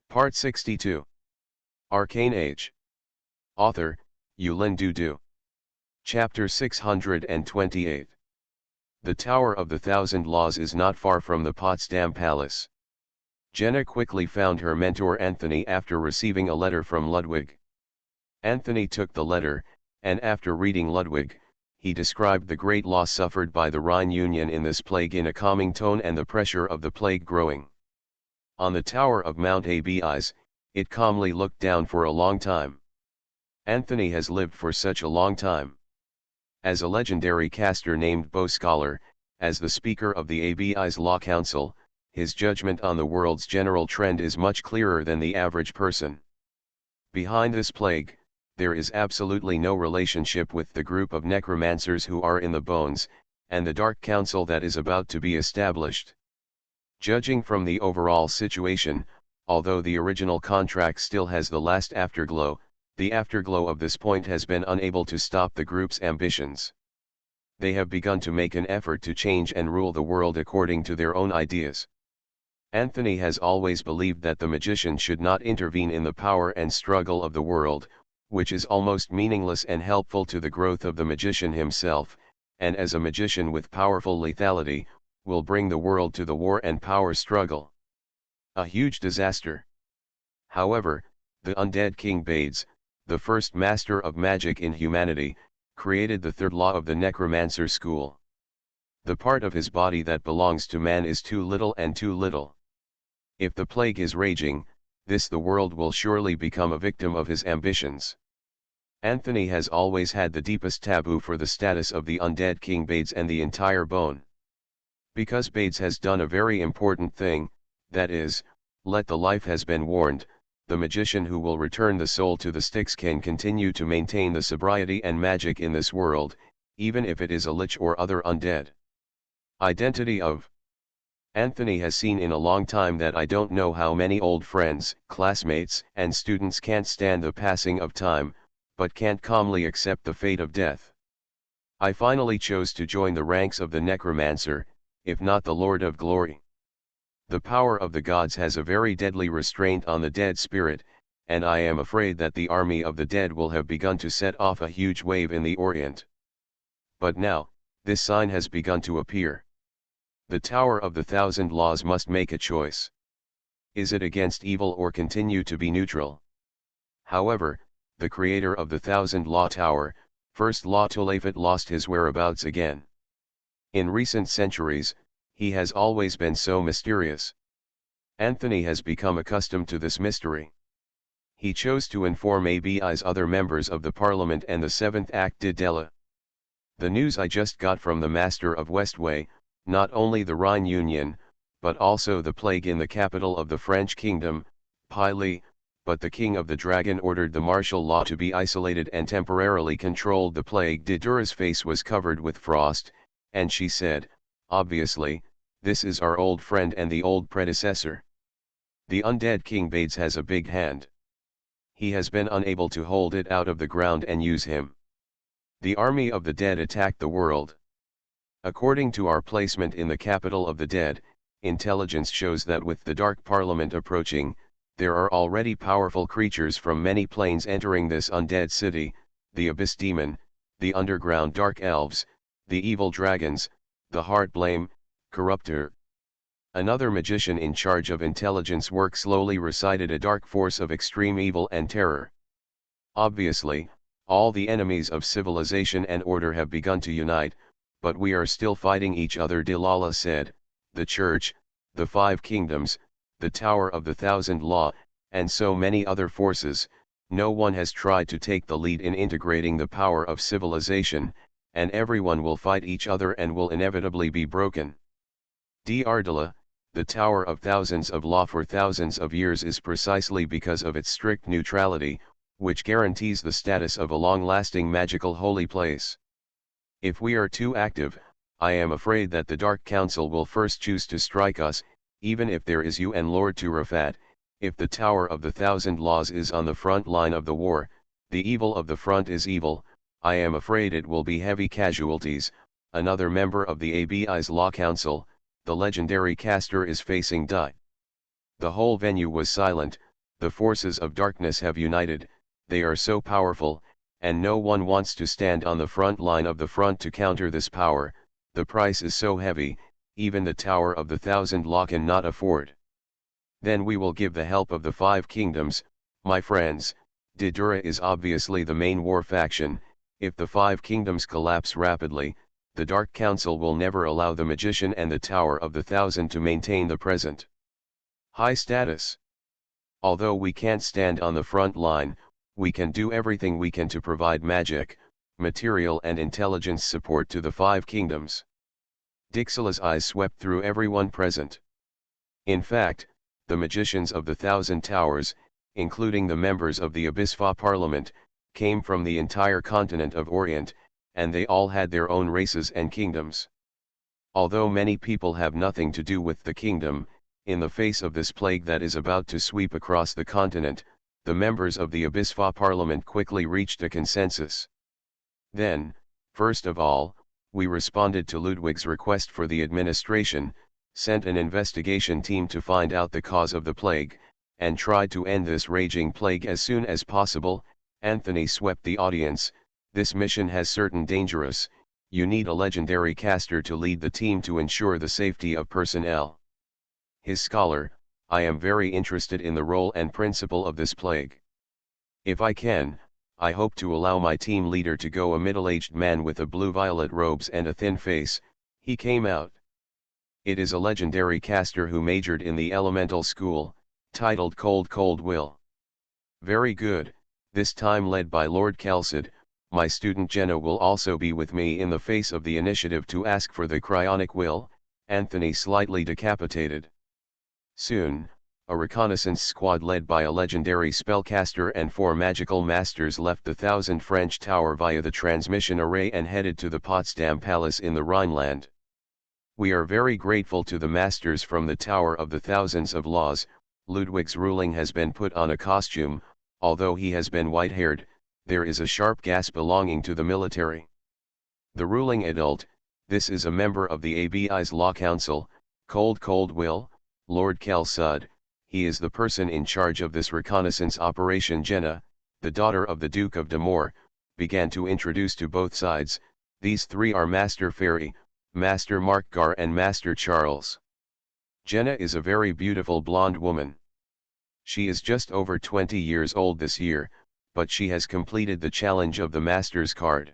Part 62. Arcane Age. Author, Yulin Du. Chapter 628. The Tower of the Thousand Laws is not far from the Potsdam Palace. Jenna quickly found her mentor Anthony after receiving a letter from Ludwig. Anthony took the letter, and after reading Ludwig, he described the great loss suffered by the Rhine Union in this plague in a calming tone and the pressure of the plague growing. On the tower of Mount Abis, it calmly looked down for a long time. Anthony has lived for such a long time. As a legendary caster named Bo Scholar, as the speaker of the Abis Law Council, his judgment on the world's general trend is much clearer than the average person. Behind this plague, there is absolutely no relationship with the group of necromancers who are in the bones, and the Dark Council that is about to be established. Judging from the overall situation, although the original contract still has the last afterglow, the afterglow of this point has been unable to stop the group's ambitions. They have begun to make an effort to change and rule the world according to their own ideas. Anthony has always believed that the magician should not intervene in the power and struggle of the world, which is almost meaningless and helpful to the growth of the magician himself, and as a magician with powerful lethality, will bring the world to the war and power struggle. A huge disaster. However, the undead King Bades, the first master of magic in humanity, created the third law of the necromancer school. The part of his body that belongs to man is too little and too little. If the plague is raging, the world will surely become a victim of his ambitions. Anthony has always had the deepest taboo for the status of the undead King Bades and the entire bone. Because Bades has done a very important thing, that is, let the life has been warned, the magician who will return the soul to the Styx can continue to maintain the sobriety and magic in this world, even if it is a lich or other undead. Identity of Anthony has seen in a long time that I don't know how many old friends, classmates, and students can't stand the passing of time, but can't calmly accept the fate of death. I finally chose to join the ranks of the necromancer, if not the Lord of Glory. The power of the gods has a very deadly restraint on the dead spirit, and I am afraid that the army of the dead will have begun to set off a huge wave in the Orient. But now, this sign has begun to appear. The Tower of the Thousand Laws must make a choice. Is it against evil or continue to be neutral? However, the creator of the Thousand Law Tower, First Law Tolafit, lost his whereabouts again. In recent centuries, he has always been so mysterious. Anthony has become accustomed to this mystery. He chose to inform ABI's other members of the Parliament and the Seventh Act de Della. The news I just got from the Master of Westway, not only the Rhine Union, but also the plague in the capital of the French kingdom, Pili, but the King of the Dragon ordered the martial law to be isolated and temporarily controlled the plague. Didura's face was covered with frost, and she said, obviously, this is our old friend and the old predecessor. The undead King Bades has a big hand. He has been unable to hold it out of the ground and use him. The army of the dead attacked the world. According to our placement in the capital of the dead, intelligence shows that with the Dark Parliament approaching, there are already powerful creatures from many planes entering this undead city, the Abyss Demon, the underground Dark Elves, the evil dragons, the Heartblame, Corruptor. Another magician in charge of intelligence work slowly recited a dark force of extreme evil and terror. Obviously, all the enemies of civilization and order have begun to unite, but we are still fighting each other. Delilah said, the Church, the Five Kingdoms, the Tower of the Thousand Law, and so many other forces, no one has tried to take the lead in integrating the power of civilization, and everyone will fight each other and will inevitably be broken. D'Ardela, the Tower of Thousands of Law for thousands of years is precisely because of its strict neutrality, which guarantees the status of a long-lasting magical holy place. If we are too active, I am afraid that the Dark Council will first choose to strike us, even if there is you and Lord Turafat. If the Tower of the Thousand Laws is on the front line of the war, the evil of the front is evil, I am afraid it will be heavy casualties. Another member of the ABI's Law Council, the legendary caster, is facing die. The whole venue was silent, The forces of darkness have united, they are so powerful, and no one wants to stand on the front line of the front to counter this power. The price is so heavy, even the Tower of the Thousand Law cannot afford. Then we will give the help of the Five Kingdoms, my friends. Didura is obviously the main war faction. If the Five Kingdoms collapse rapidly, the Dark Council will never allow the Magician and the Tower of the Thousand to maintain the present high status. Although we can't stand on the front line, we can do everything we can to provide magic, material and intelligence support to the Five Kingdoms. Dixela's eyes swept through everyone present. In fact, the magicians of the Thousand Towers, including the members of the Abysfa Parliament, came from the entire continent of Orient, and they all had their own races and kingdoms. Although many people have nothing to do with the kingdom, in the face of this plague that is about to sweep across the continent, the members of the Abysfa Parliament quickly reached a consensus. Then, first of all, we responded to Ludwig's request for the administration, sent an investigation team to find out the cause of the plague, and tried to end this raging plague as soon as possible. Anthony swept the audience. This mission has certain dangerous, you need a legendary caster to lead the team to ensure the safety of personnel. His scholar, I am very interested in the role and principle of this plague. If I can, I hope to allow my team leader to go a middle-aged man with a blue-violet robes and a thin face. He came out. It is a legendary caster who majored in the elemental school, titled Cold Will. Very good, this time led by Lord Kelsed. My student Jenna will also be with me in the face of the initiative to ask for the cryonic will. Anthony slightly decapitated. Soon, a reconnaissance squad led by a legendary spellcaster and 4 magical masters left the Thousand French Tower via the transmission array and headed to the Potsdam Palace in the Rhineland. We are very grateful to the masters from the Tower of the Thousands of Laws. Ludwig's ruling has been put on a costume. Although he has been white-haired, there is a sharp gas belonging to the military. The ruling adult, this is a member of the ABI's Law Council, Cold Will, Lord Kelsud. He is the person in charge of this reconnaissance operation. Jenna, the daughter of the Duke of Damour, began to introduce to both sides. These 3 are Master Ferry, Master Markgar and Master Charles. Jenna is a very beautiful blonde woman. She is just over 20 years old this year, but she has completed the challenge of the Master's card.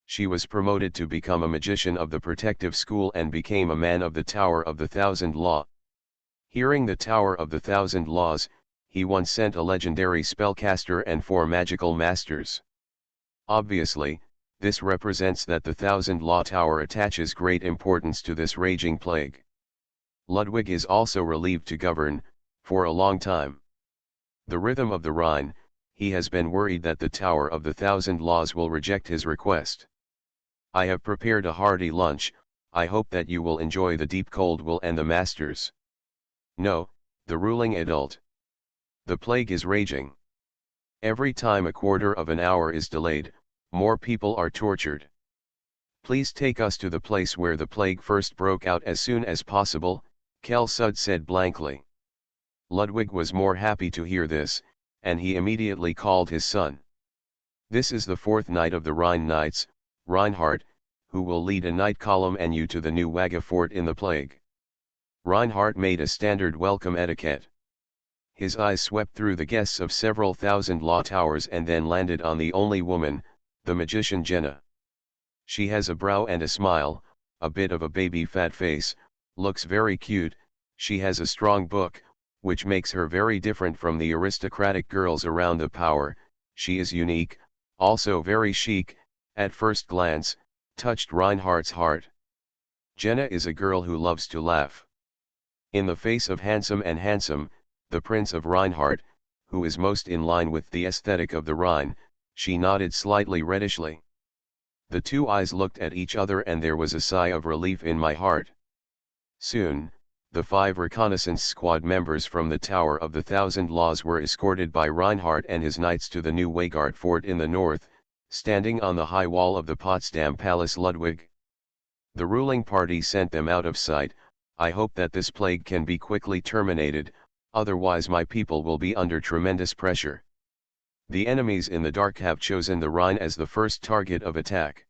She was promoted to become a magician of the protective school and became a man of the Tower of the Thousand Law. Hearing the Tower of the Thousand Laws, he once sent a legendary spellcaster and 4 magical masters. Obviously, this represents that the Thousand Law Tower attaches great importance to this raging plague. Ludwig is also relieved to govern, for a long time. The rhythm of the Rhine, he has been worried that the Tower of the Thousand Laws will reject his request. I have prepared a hearty lunch. I hope that you will enjoy the deep cold will and the masters. No, the ruling adult. The plague is raging. Every time a quarter of an hour is delayed, more people are tortured. Please take us to the place where the plague first broke out as soon as possible, Kelsud said blankly. Ludwig was more happy to hear this, and he immediately called his son. This is the 4th night of the Rhine Knights, Reinhardt, who will lead a knight column and you to the new Waga fort in the plague. Reinhardt made a standard welcome etiquette. His eyes swept through the guests of several thousand law towers and then landed on the only woman, the magician Jenna. She has a brow and a smile, a bit of a baby fat face, looks very cute. She has a strong book, which makes her very different from the aristocratic girls around the power. She is unique, also very chic, at first glance, touched Reinhardt's heart. Jenna is a girl who loves to laugh. In the face of handsome, the Prince of Reinhardt, who is most in line with the aesthetic of the Rhine, she nodded slightly reddishly. The 2 eyes looked at each other and there was a sigh of relief in my heart. Soon, the 5 reconnaissance squad members from the Tower of the Thousand Laws were escorted by Reinhardt and his knights to the new Weigart fort in the north, standing on the high wall of the Potsdam Palace. Ludwig. The ruling party sent them out of sight. I hope that this plague can be quickly terminated. otherwise my people will be under tremendous pressure. The enemies in the dark have chosen the Rhine as the first target of attack.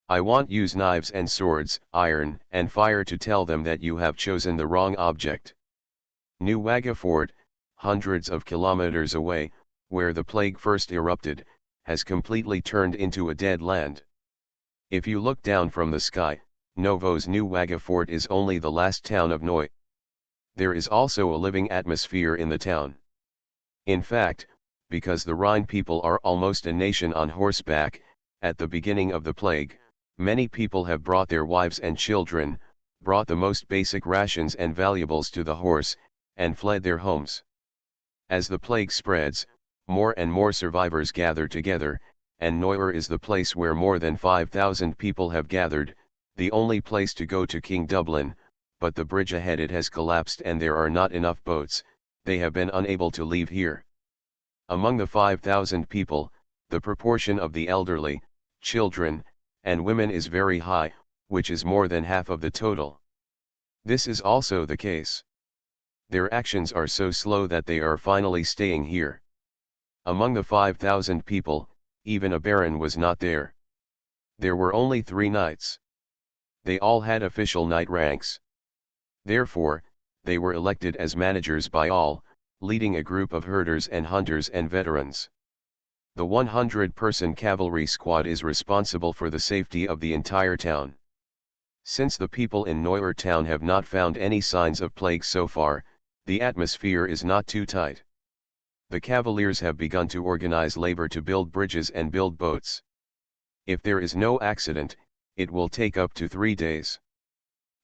I want use knives and swords, iron and fire to tell them that you have chosen the wrong object. New Wagga Fort, hundreds of kilometers away, where the plague first erupted, has completely turned into a dead land. If you look down from the sky, Novo's New Wagga Fort is only the last town of Noi. There is also a living atmosphere in the town. In fact, because the Rhine people are almost a nation on horseback, at the beginning of the plague, many people have brought their wives and children, brought the most basic rations and valuables to the horse, and fled their homes. As the plague spreads, more and more survivors gather together, and Neuer is the place where more than 5,000 people have gathered, the only place to go to King Dublin, but the bridge ahead it has collapsed and there are not enough boats, they have been unable to leave here. Among the 5,000 people, the proportion of the elderly, children, and women is very high, which is more than half of the total. This is also the case. Their actions are so slow that they are finally staying here. Among the 5,000 people, even a baron was not there. There were only 3 knights. They all had official knight ranks. Therefore, they were elected as managers by all, leading a group of herders and hunters and veterans. The 100-person cavalry squad is responsible for the safety of the entire town. Since the people in Neuer town have not found any signs of plague so far, the atmosphere is not too tight. The cavaliers have begun to organize labor to build bridges and build boats. If there is no accident, it will take up to 3 days.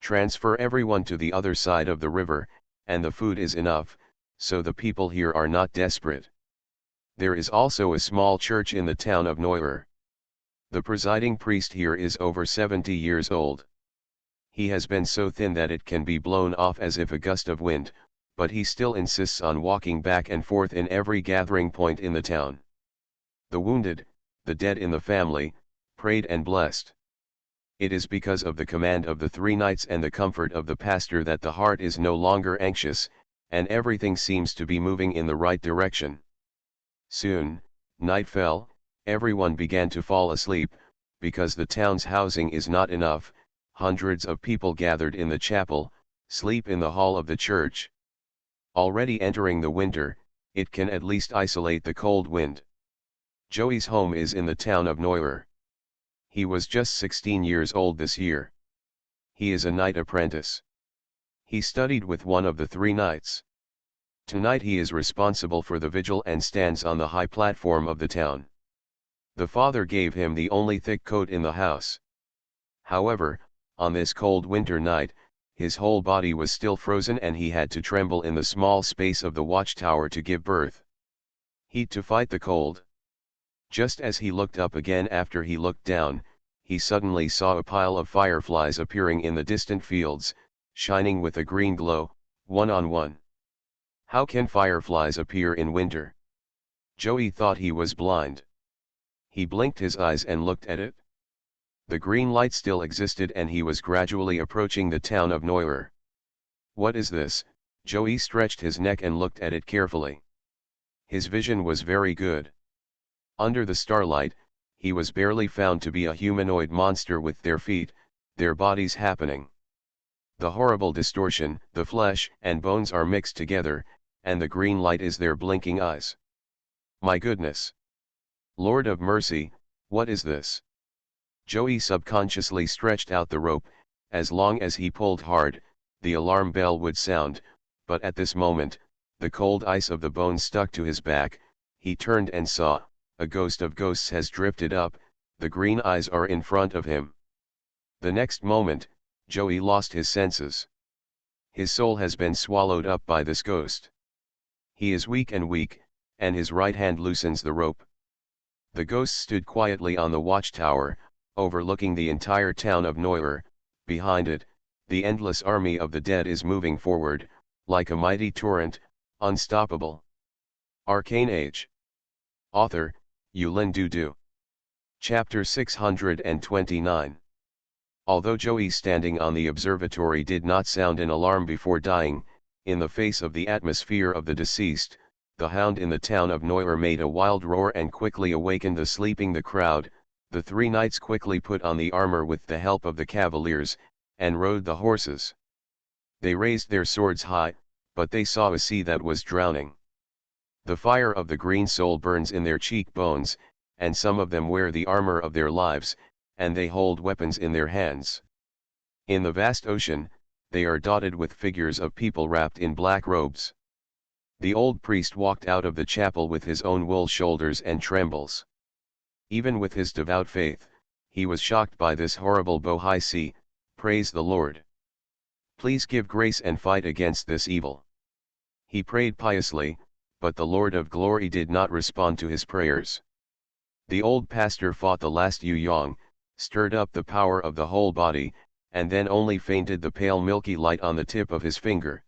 Transfer everyone to the other side of the river, and the food is enough, so the people here are not desperate. There is also a small church in the town of Neuer. The presiding priest here is over 70 years old. He has been so thin that it can be blown off as if a gust of wind, but he still insists on walking back and forth in every gathering point in the town. The wounded, the dead in the family, prayed and blessed. It is because of the command of the 3 knights and the comfort of the pastor that the heart is no longer anxious, and everything seems to be moving in the right direction. Soon, night fell, everyone began to fall asleep, because the town's housing is not enough, hundreds of people gathered in the chapel, sleep in the hall of the church. Already entering the winter, it can at least isolate the cold wind. Joey's home is in the town of Neuer. He was just 16 years old this year. He is a knight apprentice. He studied with one of the 3 knights. Tonight he is responsible for the vigil and stands on the high platform of the town. The father gave him the only thick coat in the house. However, on this cold winter night, his whole body was still frozen and he had to tremble in the small space of the watchtower to give birth. Heat to fight the cold. Just as he looked up again after he looked down, he suddenly saw a pile of fireflies appearing in the distant fields, shining with a green glow, one on one. How can fireflies appear in winter? Joey thought he was blind. He blinked his eyes and looked at it. The green light still existed and he was gradually approaching the town of Neuer. What is this? Joey stretched his neck and looked at it carefully. His vision was very good. Under the starlight, he was barely found to be a humanoid monster with their feet, their bodies happening. The horrible distortion, the flesh and bones are mixed together, and the green light is their blinking eyes. My goodness! Lord of mercy, what is this? Joey subconsciously stretched out the rope. As long as he pulled hard, the alarm bell would sound, but at this moment, the cold ice of the bones stuck to his back. He turned and saw, a ghost of ghosts has drifted up, the green eyes are in front of him. The next moment, Joey lost his senses. His soul has been swallowed up by this ghost. He is weak, and his right hand loosens the rope. The ghost stood quietly on the watchtower, overlooking the entire town of Neuer. Behind it, the endless army of the dead is moving forward, like a mighty torrent, unstoppable. Arcane Age. Author, Yulin Dudu. Chapter 629. Although Joey standing on the observatory did not sound an alarm before dying, In the face of the atmosphere of the deceased, the hound in the town of Neuer made a wild roar and quickly awakened the crowd. The three knights quickly put on the armor with the help of the cavaliers, and rode the horses. They raised their swords high, but they saw a sea that was drowning. The fire of the green soul burns in their cheekbones, and some of them wear the armor of their lives, and they hold weapons in their hands. In the vast ocean, they are dotted with figures of people wrapped in black robes. The old priest walked out of the chapel with his own wool shoulders and trembles. Even with his devout faith, he was shocked by this horrible bohai sea. Praise the Lord. Please give grace and fight against this evil. He prayed piously, but the Lord of glory did not respond to his prayers. The old pastor fought the last yu yang, stirred up the power of the whole body, and then only fainted the pale milky light on the tip of his finger.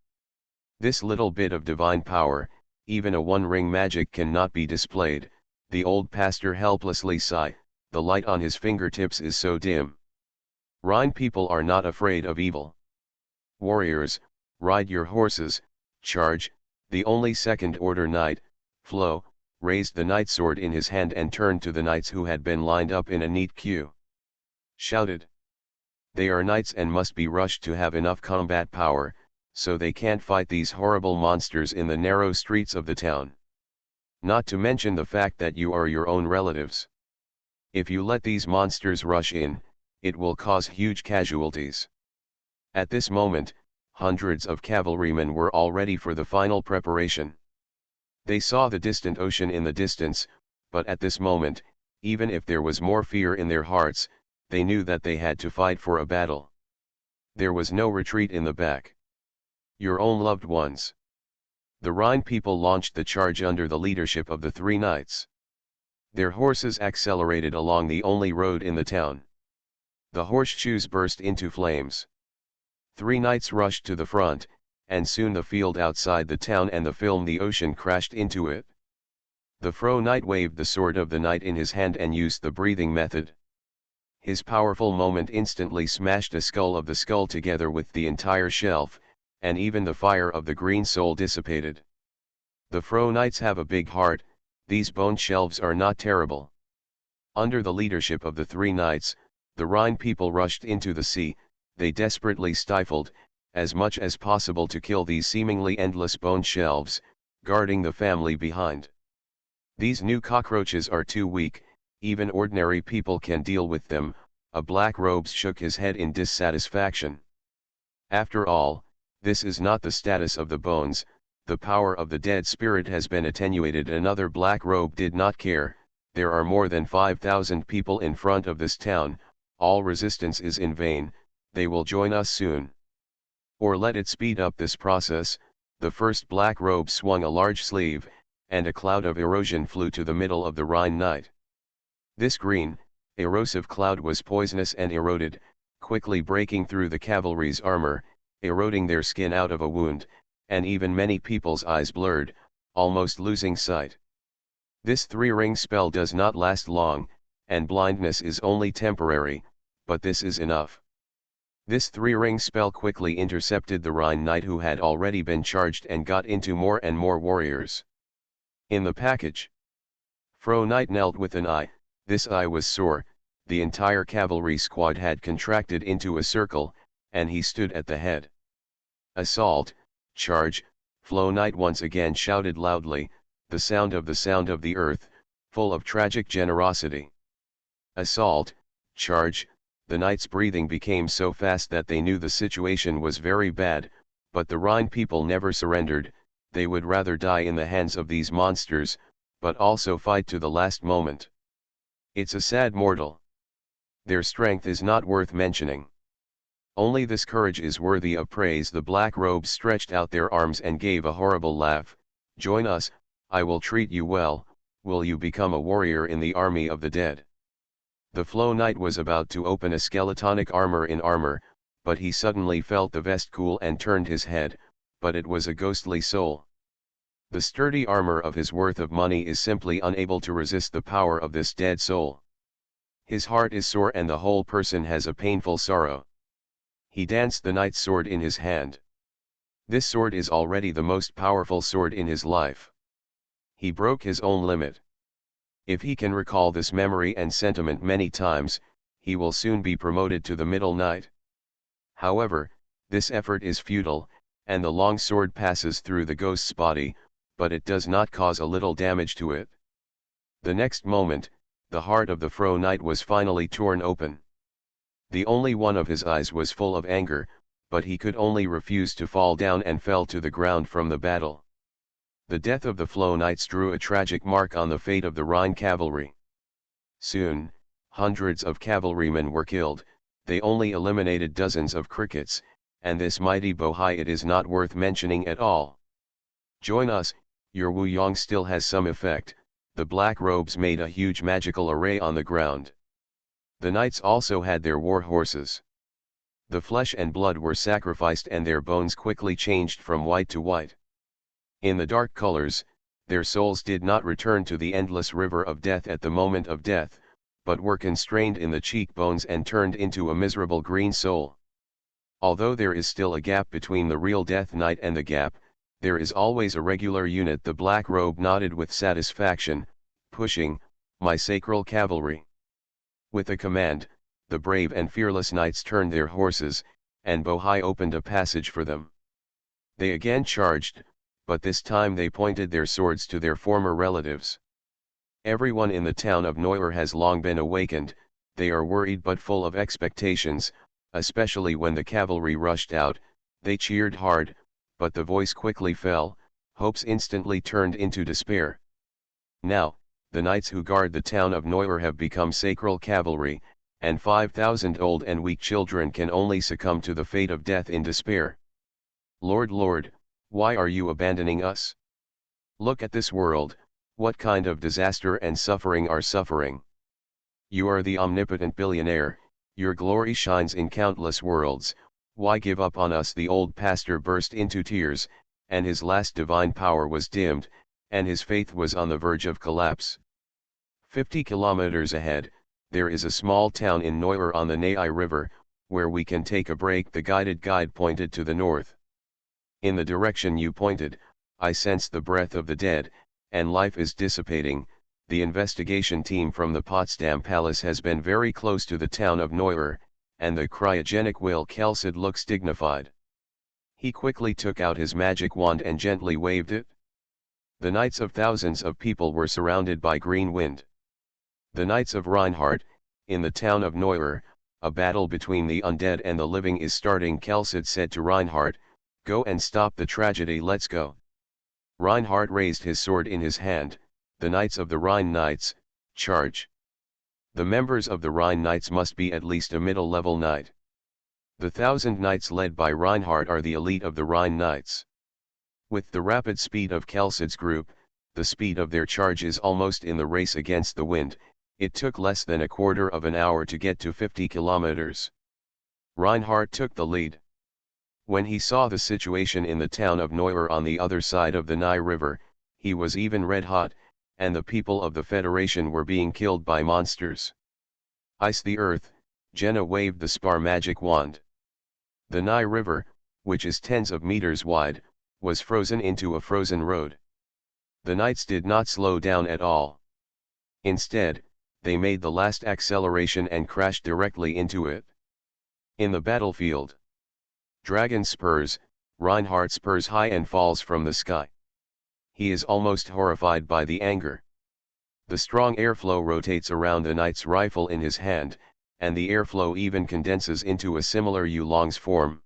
This little bit of divine power, even a one-ring magic cannot be displayed. The old pastor helplessly sighed, the light on his fingertips is so dim. Rhine people are not afraid of evil. Warriors, ride your horses, charge. The only second-order knight, Flo, raised the knight sword in his hand and turned to the knights who had been lined up in a neat queue. Shouted. They are knights and must be rushed to have enough combat power, so they can't fight these horrible monsters in the narrow streets of the town. Not to mention the fact that you are your own relatives. If you let these monsters rush in, it will cause huge casualties. At this moment, hundreds of cavalrymen were all ready for the final preparation. They saw the distant ocean in the distance, but at this moment, even if there was more fear in their hearts, they knew that they had to fight for a battle. There was no retreat in the back. Your own loved ones. The Rhine people launched the charge under the leadership of the three knights. Their horses accelerated along the only road in the town. The horseshoes burst into flames. Three knights rushed to the front, and soon the field outside the town and the ocean crashed into it. The Fro knight waved the sword of the knight in his hand and used the breathing method. His powerful moment instantly smashed a skull of the skull together with the entire shelf, and even the fire of the green soul dissipated. The Fro knights have a big heart, these bone shelves are not terrible. Under the leadership of the three knights, the Rhine people rushed into the sea. They desperately stifled, as much as possible to kill these seemingly endless bone shelves, guarding the family behind. These new cockroaches are too weak, even ordinary people can deal with them. A black robes shook his head in dissatisfaction. After all, this is not the status of the bones, the power of the dead spirit has been attenuated. Another black robe did not care. There are more than 5,000 people in front of this town, all resistance is in vain, they will join us soon. Or let it speed up this process. The first black robe swung a large sleeve, and a cloud of erosion flew to the middle of the Rhine knight. This green, erosive cloud was poisonous and eroded, quickly breaking through the cavalry's armor, eroding their skin out of a wound, and even many people's eyes blurred, almost losing sight. This three-ring spell does not last long, and blindness is only temporary, but this is enough. This three-ring spell quickly intercepted the Rhine knight who had already been charged and got into more and more warriors. In the package, Fro knight knelt with an eye. This eye was sore, the entire cavalry squad had contracted into a circle, and he stood at the head. Assault, charge, Flo knight once again shouted loudly, the sound of the earth, full of tragic generosity. Assault, charge, the knight's breathing became so fast that they knew the situation was very bad, but the Rhine people never surrendered. They would rather die in the hands of these monsters, but also fight to the last moment. It's a sad mortal. Their strength is not worth mentioning. Only this courage is worthy of praise. The black robes stretched out their arms and gave a horrible laugh. Join us, I will treat you well, will you become a warrior in the army of the dead? The Flo knight was about to open a skeletonic armor in armor, but he suddenly felt the vest cool and turned his head, but it was a ghostly soul. The sturdy armor of his worth of money is simply unable to resist the power of this dead soul. His heart is sore and the whole person has a painful sorrow. He danced the knight's sword in his hand. This sword is already the most powerful sword in his life. He broke his own limit. If he can recall this memory and sentiment many times, he will soon be promoted to the middle knight. However, this effort is futile, and the long sword passes through the ghost's body, but it does not cause a little damage to it. The next moment, the heart of the Fro knight was finally torn open. The only one of his eyes was full of anger, but he could only refuse to fall down and fell to the ground from the battle. The death of the Flo knights drew a tragic mark on the fate of the Rhine cavalry. Soon, hundreds of cavalrymen were killed. They only eliminated dozens of crickets, and this mighty Bohai it is not worth mentioning at all. Join us, your Wu Yang still has some effect. The black robes made a huge magical array on the ground. The knights also had their war horses. The flesh and blood were sacrificed and their bones quickly changed from white to white. In the dark colors, their souls did not return to the endless river of death at the moment of death, but were constrained in the cheekbones and turned into a miserable green soul. Although there is still a gap between the real Death Knight and the gap, there is always a regular unit. The black robe nodded with satisfaction, pushing, my sacral cavalry. With a command, the brave and fearless knights turned their horses, and Bohai opened a passage for them. They again charged, but this time they pointed their swords to their former relatives. Everyone in the town of Neuer has long been awakened. They are worried but full of expectations, especially when the cavalry rushed out. They cheered hard, but the voice quickly fell, hopes instantly turned into despair. Now, the knights who guard the town of Neuer have become sacral cavalry, and 5,000 old and weak children can only succumb to the fate of death in despair. Lord, Lord, why are you abandoning us? Look at this world, what kind of disaster and suffering are suffering? You are the omnipotent billionaire, your glory shines in countless worlds, why give up on us? The old pastor burst into tears, and his last divine power was dimmed, and his faith was on the verge of collapse. 50 kilometers ahead, there is a small town in Neuer on the Nei River, where we can take a break. The guided guide pointed to the north. In the direction you pointed, I sense the breath of the dead, and life is dissipating. The investigation team from the Potsdam Palace has been very close to the town of Neuer, and the cryogenic Will Kelsed looks dignified. He quickly took out his magic wand and gently waved it. The knights of thousands of people were surrounded by green wind. The knights of Reinhardt, in the town of Neuer, a battle between the undead and the living is starting. Kelsed said to Reinhardt, go and stop the tragedy, let's go. Reinhardt raised his sword in his hand. The knights of the Rhine Knights, charge. The members of the Rhine Knights must be at least a middle-level knight. The 1,000 knights led by Reinhardt are the elite of the Rhine Knights. With the rapid speed of Kelsed's group, the speed of their charge is almost in the race against the wind. It took less than a quarter of an hour to get to 50 kilometers. Reinhardt took the lead. When he saw the situation in the town of Neuer on the other side of the Nei River, he was even red-hot, and the people of the Federation were being killed by monsters. Ice the earth, Jenna waved the spar magic wand. The Nei River, which is tens of meters wide, was frozen into a frozen road. The knights did not slow down at all. Instead, they made the last acceleration and crashed directly into it. In the battlefield, Dragon spurs, Reinhardt spurs high and falls from the sky. He is almost horrified by the anger. The strong airflow rotates around the knight's rifle in his hand, and the airflow even condenses into a similar Yulong's form.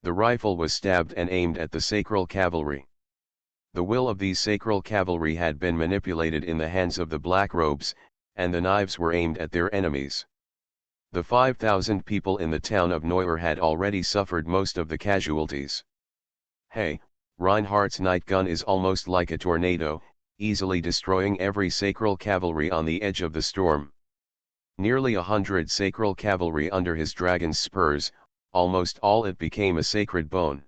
The rifle was stabbed and aimed at the sacral cavalry. The will of these sacral cavalry had been manipulated in the hands of the black robes, and the knives were aimed at their enemies. The 5,000 people in the town of Neuer had already suffered most of the casualties. Hey, Reinhardt's night gun is almost like a tornado, easily destroying every sacral cavalry on the edge of the storm. Nearly 100 sacral cavalry under his dragon's spurs, almost all it became a sacred bone.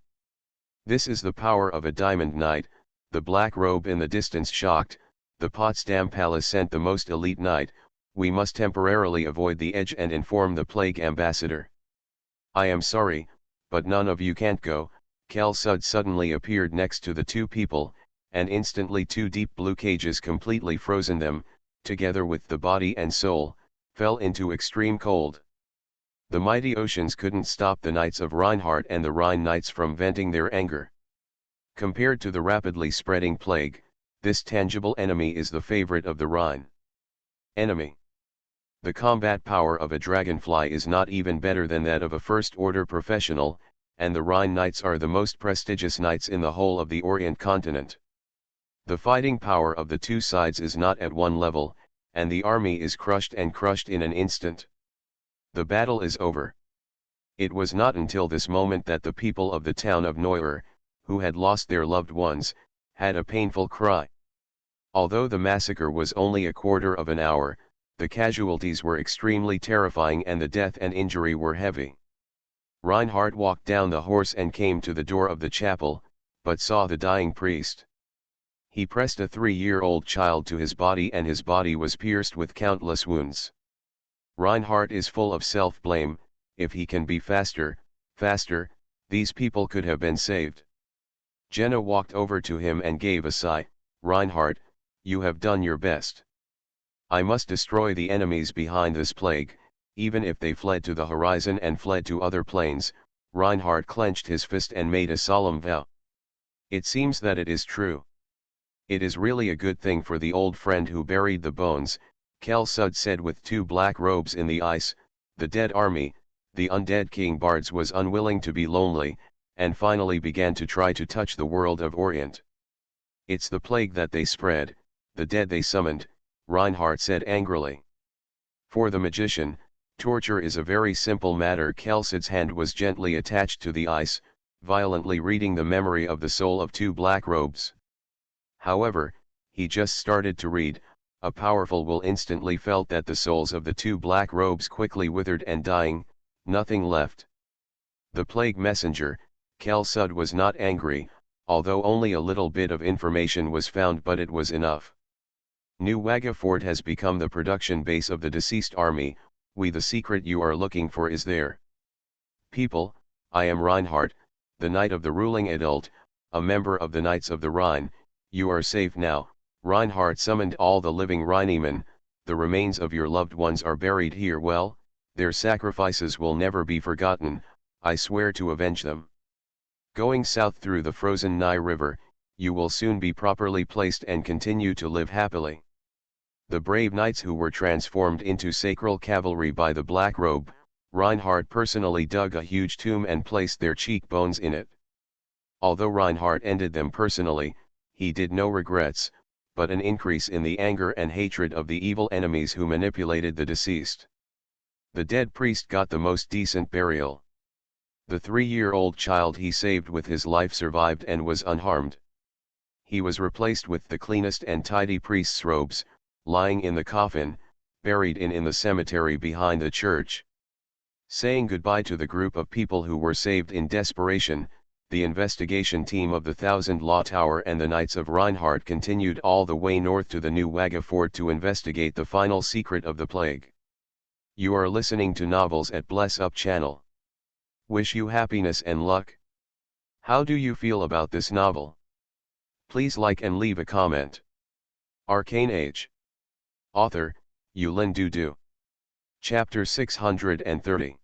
This is the power of a diamond knight. The black robe in the distance shocked. The Potsdam Palace sent the most elite knight. We must temporarily avoid the edge and inform the plague ambassador. I am sorry, but none of you can't go. Kal-Sud suddenly appeared next to the two people, and instantly two deep blue cages completely frozen them, together with the body and soul, fell into extreme cold. The mighty oceans couldn't stop the knights of Reinhardt and the Rhine knights from venting their anger. Compared to the rapidly spreading plague, this tangible enemy is the favorite of the Rhine. Enemy. The combat power of a dragonfly is not even better than that of a first-order professional, and the Rhine knights are the most prestigious knights in the whole of the Orient continent. The fighting power of the two sides is not at one level, and the army is crushed in an instant. The battle is over. It was not until this moment that the people of the town of Neuer, who had lost their loved ones, had a painful cry. Although the massacre was only a quarter of an hour, the casualties were extremely terrifying and the death and injury were heavy. Reinhardt walked down the horse and came to the door of the chapel, but saw the dying priest. He pressed a 3-year-old child to his body and his body was pierced with countless wounds. Reinhardt is full of self-blame. If he can be faster, these people could have been saved. Jenna walked over to him and gave a sigh. Reinhardt, you have done your best. I must destroy the enemies behind this plague, even if they fled to the horizon and fled to other planes. Reinhardt clenched his fist and made a solemn vow. It seems that it is true. It is really a good thing for the old friend who buried the bones, Kal-Sud said with two black robes in the ice. The dead army, the undead King Bards was unwilling to be lonely, and finally began to try to touch the world of Orient. It's the plague that they spread, the dead they summoned, Reinhardt said angrily. For the magician, torture is a very simple matter. Kal-Sud's hand was gently attached to the ice, violently reading the memory of the soul of two black robes. However, he just started to read, a powerful will instantly felt that the souls of the two black robes quickly withered and dying, nothing left. The plague messenger, Kal-Sud was not angry, although only a little bit of information was found, but it was enough. New Wagga Fort has become the production base of the deceased army. The secret you are looking for is there. People, I am Reinhardt, the knight of the ruling adult, a member of the Knights of the Rhine. You are safe now. Reinhardt summoned all the living Rhinemen. The remains of your loved ones are buried here. Well, their sacrifices will never be forgotten. I swear to avenge them. Going south through the frozen Nye River, you will soon be properly placed and continue to live happily. The brave knights who were transformed into sacral cavalry by the Black Robe, Reinhardt personally dug a huge tomb and placed their cheekbones in it. Although Reinhardt ended them personally, he did no regrets, but an increase in the anger and hatred of the evil enemies who manipulated the deceased. The dead priest got the most decent burial. The 3-year-old child he saved with his life survived and was unharmed. He was replaced with the cleanest and tidy priest's robes, lying in the coffin, buried in the cemetery behind the church. Saying goodbye to the group of people who were saved in desperation, the investigation team of the Thousand Law Tower and the Knights of Reinhardt continued all the way north to the New Wagga Fort to investigate the final secret of the plague. You are listening to Novels at Bless Up channel. Wish you happiness and luck. How do you feel about this novel? Please like and leave a comment. Arcane Age. Author, Yulin Dudu. Chapter 630.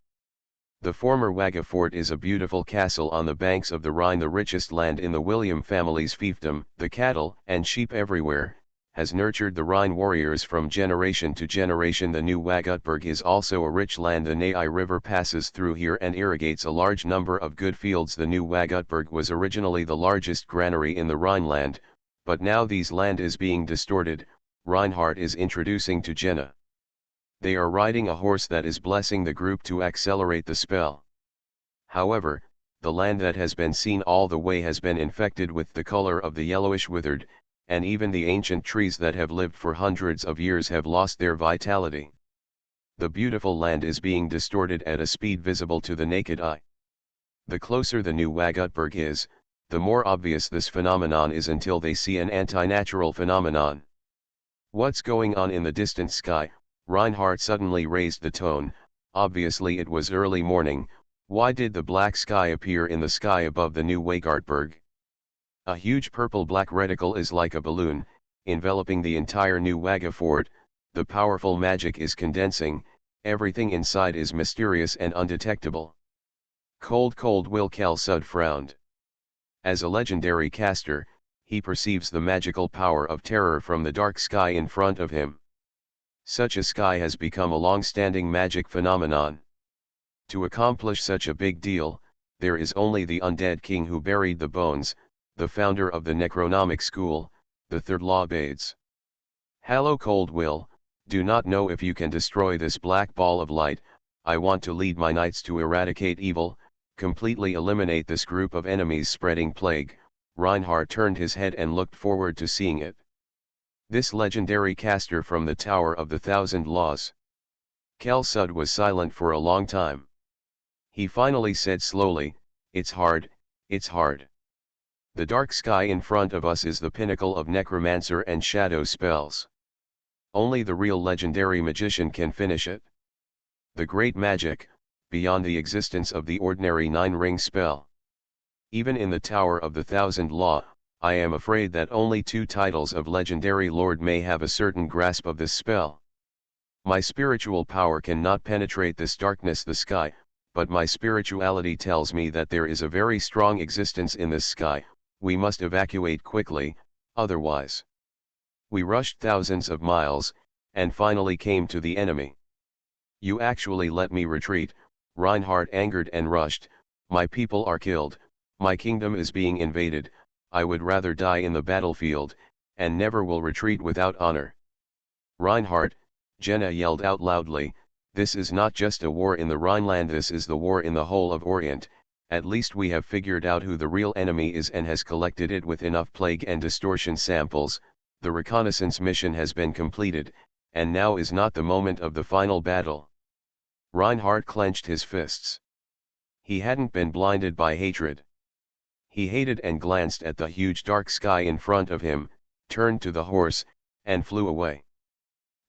The former Wagga Fort is a beautiful castle on the banks of the Rhine. The richest land in the William family's fiefdom. The cattle and sheep everywhere has nurtured the Rhine warriors from generation to generation. The New Waggutberg is also a rich land. The Nei River passes through here and irrigates a large number of good fields. The New Waggutberg was originally the largest granary in the Rhineland, but now these land is being distorted. Reinhardt is introducing to Jenna. They are riding a horse that is blessing the group to accelerate the spell. However, the land that has been seen all the way has been infected with the color of the yellowish withered, and even the ancient trees that have lived for hundreds of years have lost their vitality. The beautiful land is being distorted at a speed visible to the naked eye. The closer the New Waggutberg is, the more obvious this phenomenon is until they see an anti-natural phenomenon. What's going on in the distant sky? Reinhardt suddenly raised the tone. Obviously it was early morning, Why did the black sky appear in the sky above the new Weygartberg? A huge purple-black reticle is like a balloon, enveloping the entire new Wagga fort. The powerful magic is condensing, everything inside is mysterious and undetectable. Cold will Khel-Sud frowned. As a legendary caster, he perceives the magical power of terror from the dark sky in front of him. Such a sky has become a long-standing magic phenomenon. To accomplish such a big deal, there is only the undead king who buried the bones, the founder of the necronomic school, the third law Bades. Hallo Cold Will, do not know if you can destroy this black ball of light. I want to lead my knights to eradicate evil, completely eliminate this group of enemies spreading plague. Reinhardt turned his head and looked forward to seeing it. This legendary caster from the Tower of the Thousand Laws. Khel-Sud was silent for a long time. He finally said slowly, it's hard. The dark sky in front of us is the pinnacle of necromancer and shadow spells. Only the real legendary magician can finish it. The great magic, beyond the existence of the ordinary nine-ring spell. Even in the Tower of the Thousand Law, I am afraid that only 2 titles of legendary lord may have a certain grasp of this spell. My spiritual power cannot penetrate this darkness the sky, but my spirituality tells me that there is a very strong existence in this sky. We must evacuate quickly, otherwise. We rushed thousands of miles, and finally came to the enemy. You actually let me retreat. Reinhardt angered and rushed. My people are killed, my kingdom is being invaded. I would rather die in the battlefield, and never will retreat without honor. Reinhardt, Jenna yelled out loudly, this is not just a war in the Rhineland, this is the war in the whole of Orient. At least we have figured out who the real enemy is and has collected it with enough plague and distortion samples. The reconnaissance mission has been completed, and now is not the moment of the final battle. Reinhardt clenched his fists. He hadn't been blinded by hatred. He hated and glanced at the huge dark sky in front of him, turned to the horse, and flew away.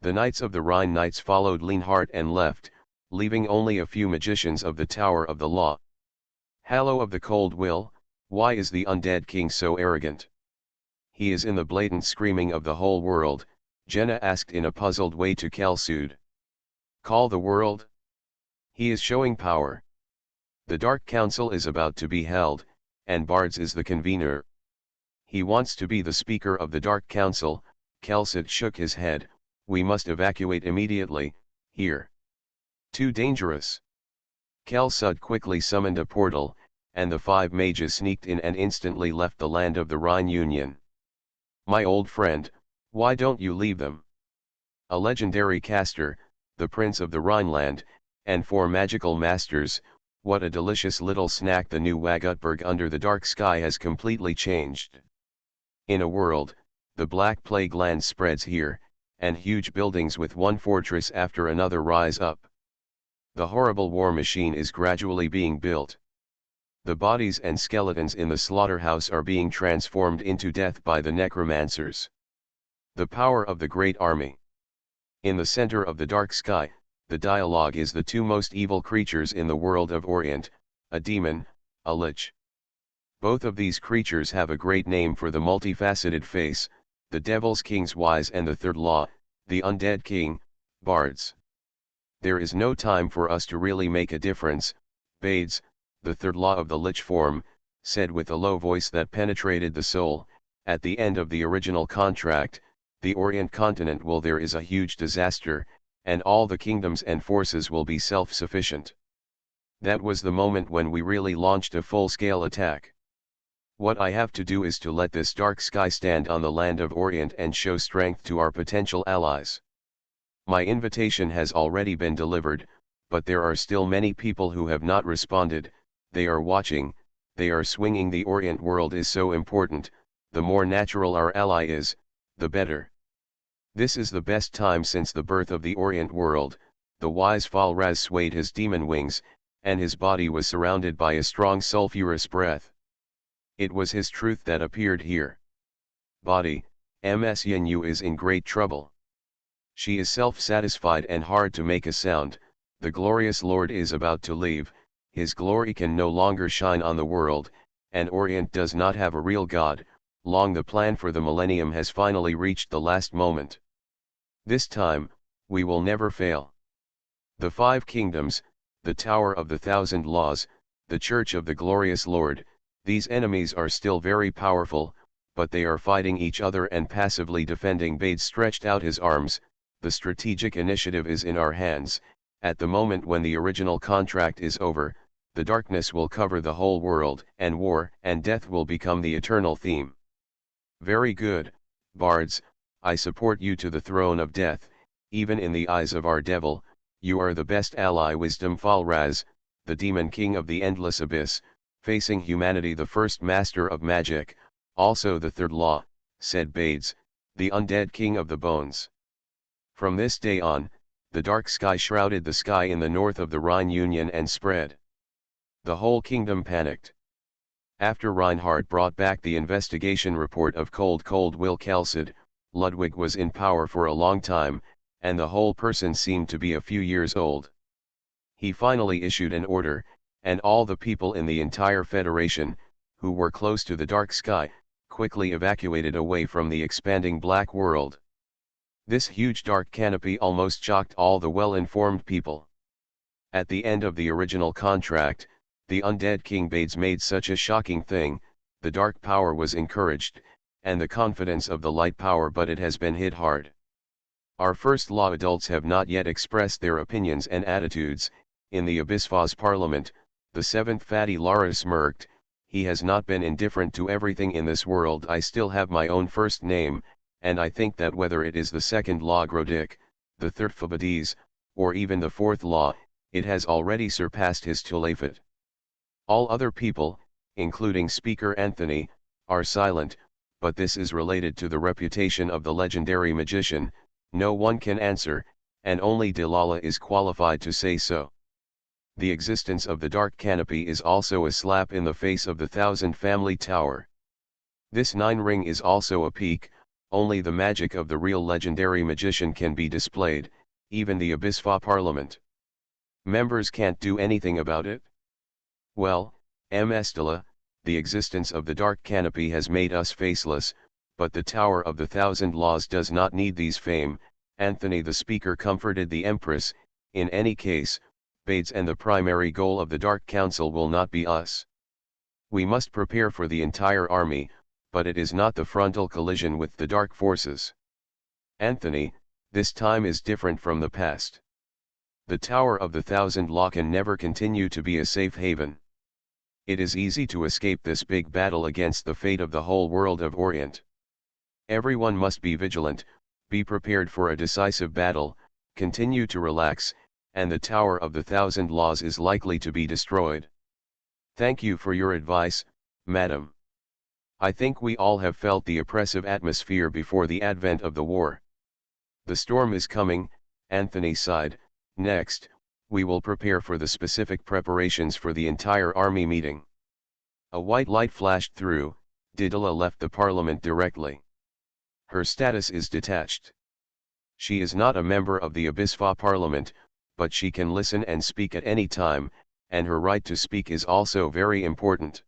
The Knights of the Rhine Knights followed Lienhard and left, leaving only a few magicians of the Tower of the Law. Hallo of the Cold Will, why is the undead king so arrogant? He is in the blatant screaming of the whole world, Jenna asked in a puzzled way to Khel-Sud. Call the world? He is showing power. The Dark Council is about to be held, and Bards is the convener. He wants to be the speaker of the Dark Council. Khel-Sud shook his head. We must evacuate immediately, here. Too dangerous. Khel-Sud quickly summoned a portal, and the 5 mages sneaked in and instantly left the land of the Rhine Union. My old friend, why don't you leave them? A legendary caster, the prince of the Rhineland, and 4 magical masters. What a delicious little snack. The new Wagutberg under the dark sky has completely changed. In a world, the Black Plague land spreads here, and huge buildings with one fortress after another rise up. The horrible war machine is gradually being built. The bodies and skeletons in the slaughterhouse are being transformed into death by the necromancers. The power of the great army. In the center of the dark sky, the dialogue is the 2 most evil creatures in the world of Orient, a demon, a lich. Both of these creatures have a great name for the multifaceted face, the Devil's King's Wise and the Third Law, the Undead King, Bards. There is no time for us to really make a difference. Bades, the Third Law of the Lich form, said with a low voice that penetrated the soul, at the end of the original contract, the Orient continent there is a huge disaster, and all the kingdoms and forces will be self-sufficient. That was the moment when we really launched a full-scale attack. What I have to do is to let this dark sky stand on the land of Orient and show strength to our potential allies. My invitation has already been delivered, but there are still many people who have not responded. They are watching, they are swinging. The Orient world is so important, the more natural our ally is, the better. This is the best time since the birth of the Orient world. The wise Falraz swayed his demon wings, and his body was surrounded by a strong sulphurous breath. It was his truth that appeared here. Body, Ms Yenyu is in great trouble. She is self-satisfied and hard to make a sound. The glorious Lord is about to leave. his glory can no longer shine on the world, and Orient does not have a real God. Long the plan for the millennium has finally reached the last moment. This time, we will never fail. The five kingdoms, the Tower of the Thousand Laws, the Church of the Glorious Lord, these enemies are still very powerful, but they are fighting each other and passively defending. Bade stretched out his arms. The strategic initiative is in our hands. At the moment when the original contract is over, the darkness will cover the whole world, and war and death will become the eternal theme. Very good, bards, I support you to the throne of death. Even in the eyes of our devil, you are the best ally. Wisdom Falraz, the demon king of the endless abyss, facing humanity, the first master of magic, also the third law, said Bades, the undead king of the bones. From this day on, the dark sky shrouded the sky in the north of the Rhine Union and spread. The whole kingdom panicked. After Reinhard brought back the investigation report of Cold Will Kelsed, Ludwig was in power for a long time, and the whole person seemed to be a few years old. He finally issued an order, and all the people in the entire Federation, who were close to the dark sky, quickly evacuated away from the expanding black world. This huge dark canopy almost shocked all the well-informed people. At the end of the original contract, the undead King Bades made such a shocking thing. The dark power was encouraged, and the confidence of the light power, but it has been hit hard. Our first law adults have not yet expressed their opinions and attitudes. In the Abyssfos Parliament, the seventh Fatty Lara smirked. He has not been indifferent to everything in this world. I still have my own first name, and I think that whether it is the second law Grodic, the third Fabades, or even the fourth law, it has already surpassed his Tulafit. All other people, including Speaker Anthony, are silent, but this is related to the reputation of the legendary magician. No one can answer, and only Delilah is qualified to say so. The existence of the dark canopy is also a slap in the face of the Thousand Family Tower. This 9-ring is also a peak. Only the magic of the real legendary magician can be displayed, even the Abyssfa Parliament. Members can't do anything about it. Well, Estella, the existence of the dark canopy has made us faceless, but the Tower of the Thousand Laws does not need these fame. Anthony the Speaker comforted the Empress. In any case, Bades and the primary goal of the Dark Council will not be us. We must prepare for the entire army, but it is not the frontal collision with the dark forces. Anthony, this time is different from the past. The Tower of the Thousand Law can never continue to be a safe haven. It is easy to escape this big battle against the fate of the whole world of Orient. Everyone must be vigilant, be prepared for a decisive battle, continue to relax, and the Tower of the Thousand Laws is likely to be destroyed. Thank you for your advice, madam. I think we all have felt the oppressive atmosphere before the advent of the war. The storm is coming, Anthony sighed. Next, we will prepare for the specific preparations for the entire army meeting. A white light flashed through. Didala left the parliament directly. Her status is detached. She is not a member of the Abyssfa Parliament, but she can listen and speak at any time, and her right to speak is also very important.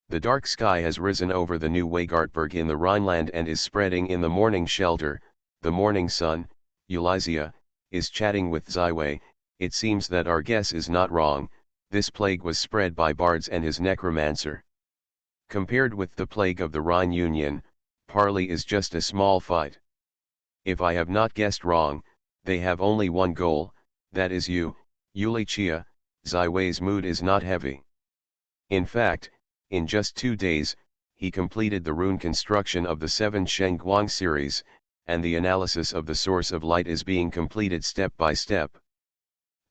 The dark sky has risen over the new Weigartberg in the Rhineland and is spreading in the morning shelter. The morning sun, Eulizia, is chatting with Zyway. It seems that our guess is not wrong. This plague was spread by Bards and his necromancer. Compared with the plague of the Rhine Union, Parley is just a small fight. If I have not guessed wrong, they have only one goal, that is you, Eulichia. Zyway's mood is not heavy. In fact, in just 2 days, he completed the rune construction of the 7 Shengguang series, and the analysis of the source of light is being completed step by step.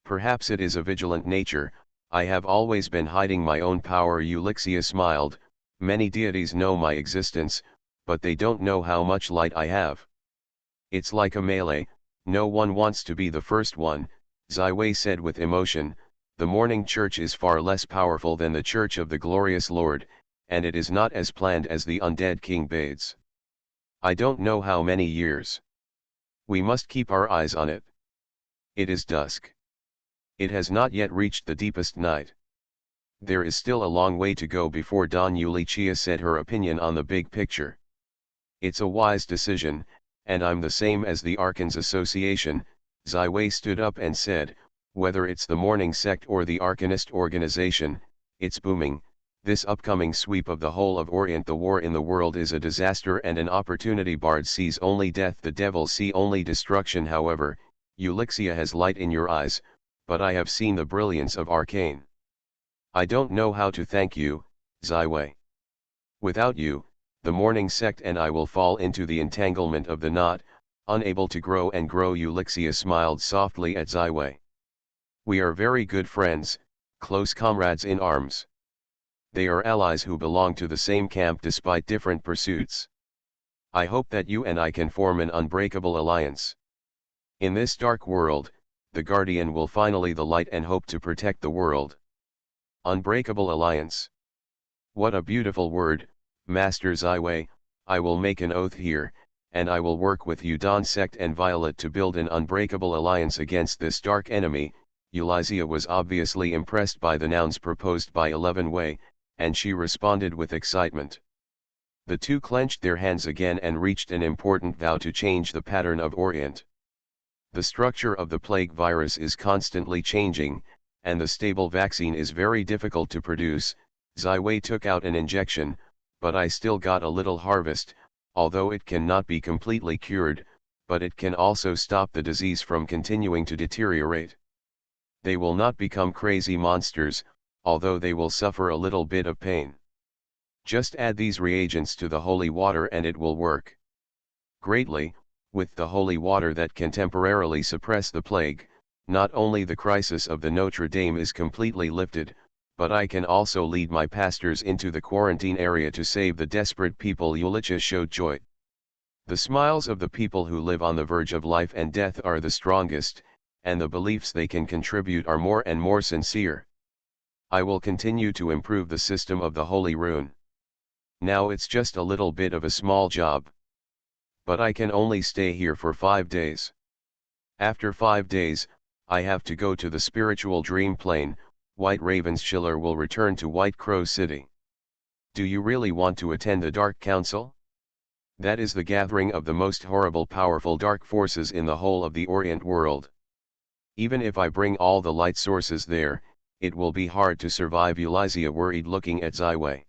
Perhaps it is a vigilant nature. I have always been hiding my own power. Eulixia smiled. Many deities know my existence, but they don't know how much light I have. It's like a melee, no one wants to be the first one, Zyway said with emotion. The morning church is far less powerful than the Church of the Glorious Lord, and it is not as planned as the undead King Bades. I don't know how many years. We must keep our eyes on it. It is dusk. It has not yet reached the deepest night. There is still a long way to go before Don Yulichia said her opinion on the big picture. It's a wise decision, and I'm the same as the Arcans Association. Ziwei stood up and said, whether it's the Morning Sect or the Arcanist organization, it's booming. This upcoming sweep of the whole of Orient, the war in the world, is a disaster and an opportunity. Bard sees only death, the devil see only destruction. However, Ulixia has light in your eyes, but I have seen the brilliance of Arcane. I don't know how to thank you, Ziwei. Without you, the Morning Sect and I will fall into the entanglement of the knot, unable to grow and grow. Ulixia smiled softly at Ziwei. We are very good friends, close comrades in arms. They are allies who belong to the same camp despite different pursuits. I hope that you and I can form an unbreakable alliance. In this dark world, the Guardian will finally the light and hope to protect the world. Unbreakable alliance. What a beautiful word, Master Ziwei. I will make an oath here, and I will work with you, Dawn Sect and Violet, to build an unbreakable alliance against this dark enemy. Ulixia was obviously impressed by the nouns proposed by 11 Wei, and she responded with excitement. The two clenched their hands again and reached an important vow to change the pattern of Orient. The structure of the plague virus is constantly changing, and the stable vaccine is very difficult to produce. Ziwei took out an injection, but I still got a little harvest, although it cannot be completely cured, but it can also stop the disease from continuing to deteriorate. They will not become crazy monsters, although they will suffer a little bit of pain. Just add these reagents to the holy water and it will work greatly. With the holy water that can temporarily suppress the plague, not only the crisis of the Notre Dame is completely lifted, but I can also lead my pastors into the quarantine area to save the desperate people. Ulixia showed joy. The smiles of the people who live on the verge of life and death are the strongest, and the beliefs they can contribute are more and more sincere. I will continue to improve the system of the Holy Rune. Now it's just a little bit of a small job. But I can only stay here for 5 days. After 5 days, I have to go to the spiritual dream plane. White Raven's Schiller will return to White Crow City. Do you really want to attend the Dark Council? That is the gathering of the most horrible powerful dark forces in the whole of the Orient world. Even if I bring all the light sources there, it will be hard to survive. Ulixia worried, looking at Ziwei.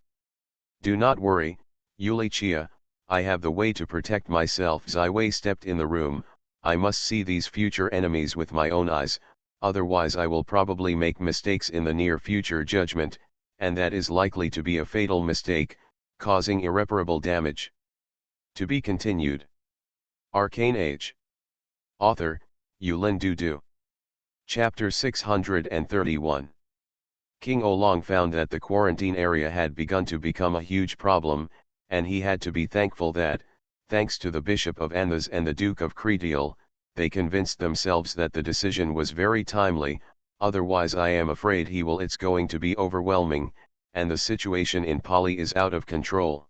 Do not worry, Ulixia, I have the way to protect myself. Ziwei stepped in the room. I must see these future enemies with my own eyes, otherwise I will probably make mistakes in the near future judgment, and that is likely to be a fatal mistake, causing irreparable damage. To be continued. Arcane Age. Author, Yulin Dudu. Chapter 631. King Oolong found that the quarantine area had begun to become a huge problem, and he had to be thankful that, thanks to the Bishop of Anthas and the Duke of Cretial, they convinced themselves that the decision was very timely. Otherwise I am afraid it's going to be overwhelming, and the situation in Pali is out of control.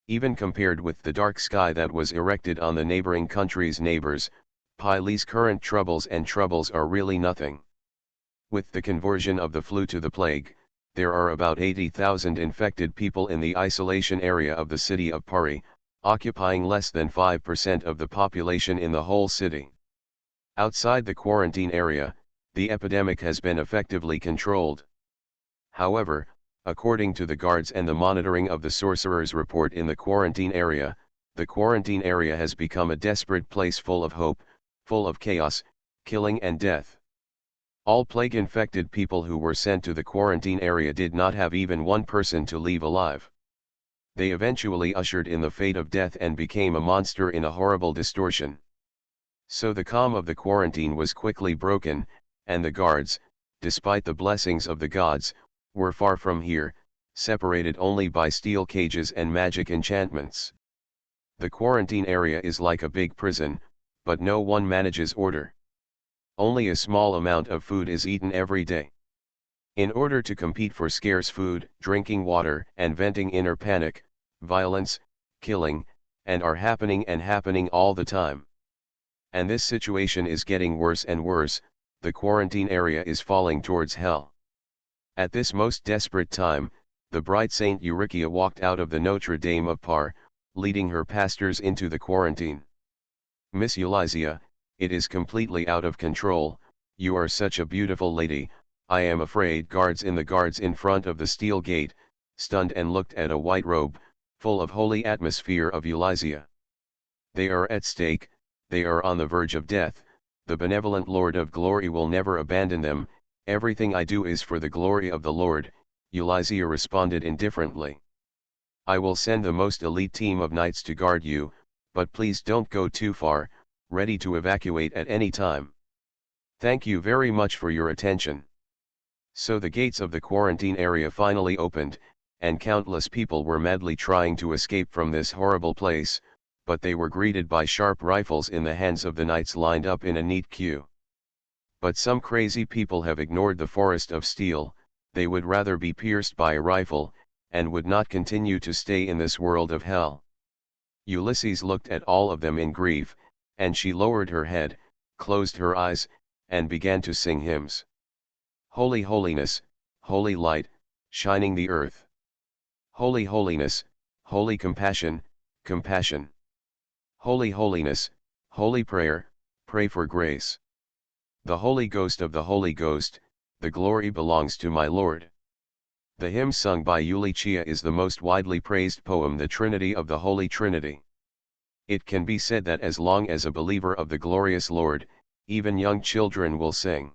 Even compared with the dark sky that was erected on the neighboring country's neighbors, Pali's current troubles are really nothing. With the conversion of the flu to the plague, there are about 80,000 infected people in the isolation area of the city of Pari, occupying less than 5% of the population in the whole city. Outside the quarantine area, the epidemic has been effectively controlled. However, according to the guards and the monitoring of the sorcerer's report in the quarantine area has become a desperate place full of hope, full of chaos, killing and death. All plague-infected people who were sent to the quarantine area did not have even one person to leave alive. They eventually ushered in the fate of death and became a monster in a horrible distortion. So the calm of the quarantine was quickly broken, and the guards, despite the blessings of the gods, were far from here, separated only by steel cages and magic enchantments. The quarantine area is like a big prison, but no one manages order. Only a small amount of food is eaten every day. In order to compete for scarce food, drinking water and venting inner panic, violence, killing, and are happening all the time. And this situation is getting worse and worse. The quarantine area is falling towards hell. At this most desperate time, the bright Saint Eurychia walked out of the Notre Dame of Par, leading her pastors into the quarantine. Miss Eulysia, it is completely out of control, you are such a beautiful lady, I am afraid. Guards in front of the steel gate, stunned and looked at a white robe, full of holy atmosphere of Eulysia. They are at stake, they are on the verge of death, the benevolent Lord of Glory will never abandon them, everything I do is for the glory of the Lord, Eulysia responded indifferently. I will send the most elite team of knights to guard you, but please don't go too far, ready to evacuate at any time. Thank you very much for your attention. So the gates of the quarantine area finally opened, and countless people were madly trying to escape from this horrible place, but they were greeted by sharp rifles in the hands of the knights lined up in a neat queue. But some crazy people have ignored the forest of steel, they would rather be pierced by a rifle, and would not continue to stay in this world of hell. Ulysses looked at all of them in grief, and she lowered her head, closed her eyes, and began to sing hymns. Holy holiness, holy light, shining the earth. Holy holiness, holy compassion, compassion. Holy holiness, holy prayer, pray for grace. The Holy Ghost of the Holy Ghost, the glory belongs to my Lord. The hymn sung by Eulychia is the most widely praised poem, the Trinity of the Holy Trinity. It can be said that as long as a believer of the glorious Lord, even young children will sing.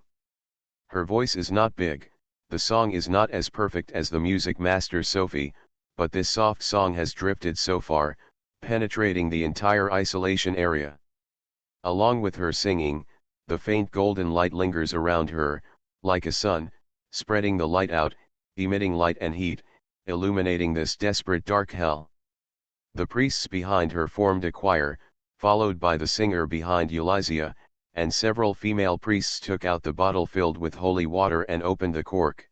Her voice is not big, the song is not as perfect as the music master Sophie, but this soft song has drifted so far, penetrating the entire isolation area. Along with her singing, the faint golden light lingers around her, like a sun, spreading the light out, emitting light and heat, illuminating this desperate dark hell. The priests behind her formed a choir, followed by the singer behind Eulysia, and several female priests took out the bottle filled with holy water and opened the cork.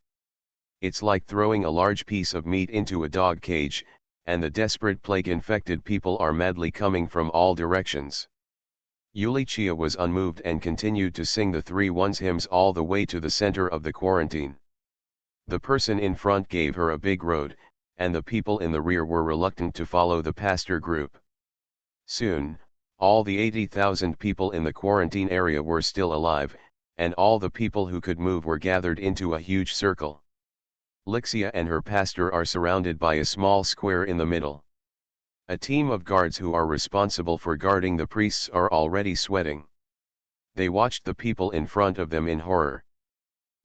It's like throwing a large piece of meat into a dog cage, and the desperate plague-infected people are madly coming from all directions. Eulychia was unmoved and continued to sing the 3-1 hymns all the way to the center of the quarantine. The person in front gave her a big road, and the people in the rear were reluctant to follow the pastor group. Soon, all the 80,000 people in the quarantine area were still alive, and all the people who could move were gathered into a huge circle. Lixia and her pastor are surrounded by a small square in the middle. A team of guards who are responsible for guarding the priests are already sweating. They watched the people in front of them in horror.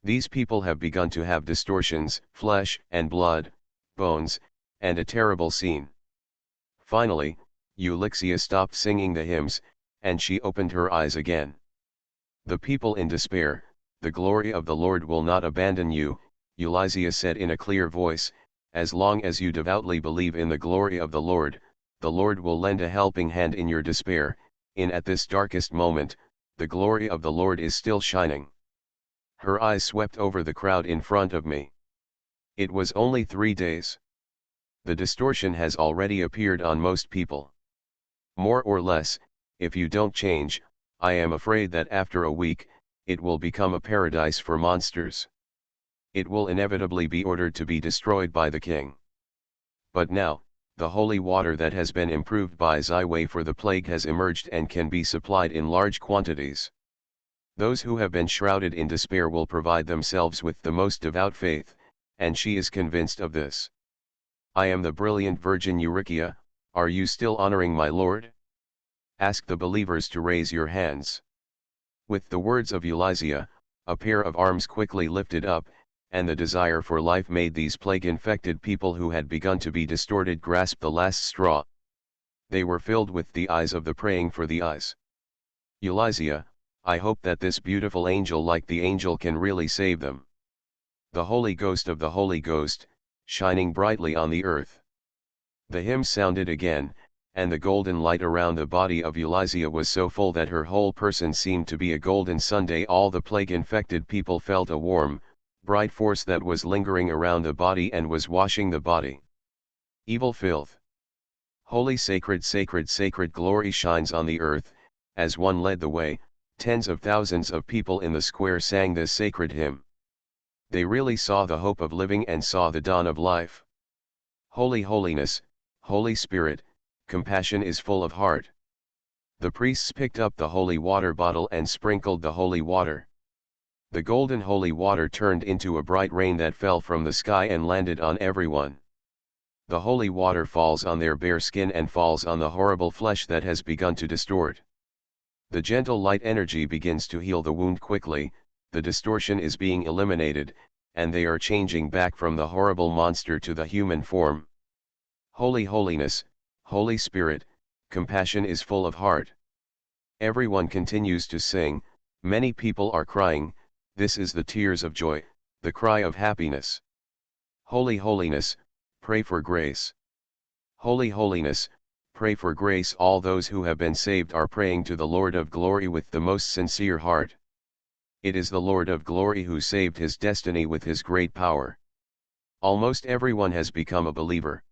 These people have begun to have distortions, flesh and blood, bones, and a terrible scene. Finally, Eulychia stopped singing the hymns, and she opened her eyes again. The people in despair, the glory of the Lord will not abandon you, Eulychia said in a clear voice, as long as you devoutly believe in the glory of the Lord will lend a helping hand in your despair, at this darkest moment, the glory of the Lord is still shining. Her eyes swept over the crowd in front of me. It was only 3 days. The distortion has already appeared on most people. More or less, if you don't change, I am afraid that after a week, it will become a paradise for monsters. It will inevitably be ordered to be destroyed by the king. But now, the holy water that has been improved by Zyway for the plague has emerged and can be supplied in large quantities. Those who have been shrouded in despair will provide themselves with the most devout faith, and she is convinced of this. I am the brilliant Virgin Eurychia, are you still honoring my Lord? Ask the believers to raise your hands. With the words of Eulychia, a pair of arms quickly lifted up, and the desire for life made these plague-infected people who had begun to be distorted grasp the last straw. They were filled with the eyes of the praying for the eyes. Eulychia, I hope that this beautiful angel like the angel can really save them. The Holy Ghost of the Holy Ghost, shining brightly on the earth. The hymn sounded again, and the golden light around the body of Eulychia was so full that her whole person seemed to be a golden sundae. All the plague-infected people felt a warm, bright force that was lingering around the body and was washing the body. Evil filth. Holy sacred sacred sacred glory shines on the earth. As one led the way, tens of thousands of people in the square sang this sacred hymn. They really saw the hope of living and saw the dawn of life. Holy Holiness, Holy Spirit, compassion is full of heart. The priests picked up the holy water bottle and sprinkled the holy water. The golden holy water turned into a bright rain that fell from the sky and landed on everyone. The holy water falls on their bare skin and falls on the horrible flesh that has begun to distort. The gentle light energy begins to heal the wound quickly, the distortion is being eliminated, and they are changing back from the horrible monster to the human form. Holy Holiness, Holy Spirit, compassion is full of heart. Everyone continues to sing, many people are crying, this is the tears of joy, the cry of happiness. Holy Holiness, pray for grace. Holy Holiness, pray for grace. All those who have been saved are praying to the Lord of Glory with the most sincere heart. It is the Lord of Glory who saved his destiny with his great power. Almost everyone has become a believer.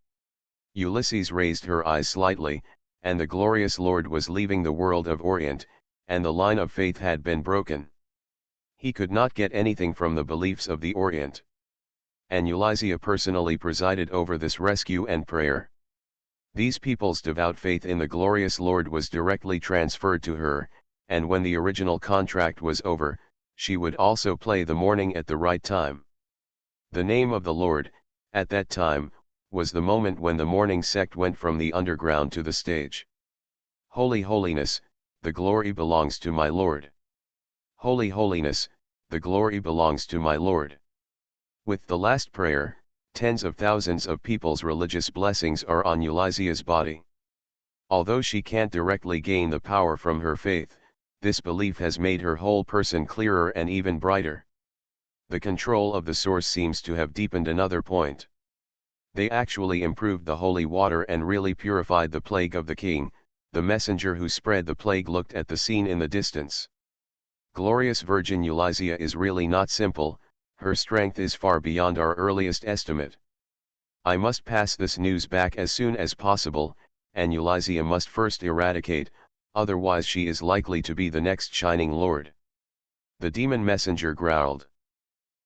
Ulysses raised her eyes slightly, and the glorious Lord was leaving the world of Orient, and the line of faith had been broken. He could not get anything from the beliefs of the Orient. And Eulizia personally presided over this rescue and prayer. These people's devout faith in the glorious Lord was directly transferred to her, and when the original contract was over, she would also play the morning at the right time. The name of the Lord, at that time, was the moment when the morning sect went from the underground to the stage. Holy Holiness, the glory belongs to my Lord. Holy Holiness, the glory belongs to my Lord. With the last prayer, tens of thousands of people's religious blessings are on Eulysia's body. Although she can't directly gain the power from her faith, this belief has made her whole person clearer and even brighter. The control of the source seems to have deepened another point. They actually improved the holy water and really purified the plague of the king. The messenger who spread the plague looked at the scene in the distance. Glorious Virgin Eulizia is really not simple, her strength is far beyond our earliest estimate. I must pass this news back as soon as possible, and Eulizia must first eradicate, otherwise she is likely to be the next Shining Lord. The demon messenger growled.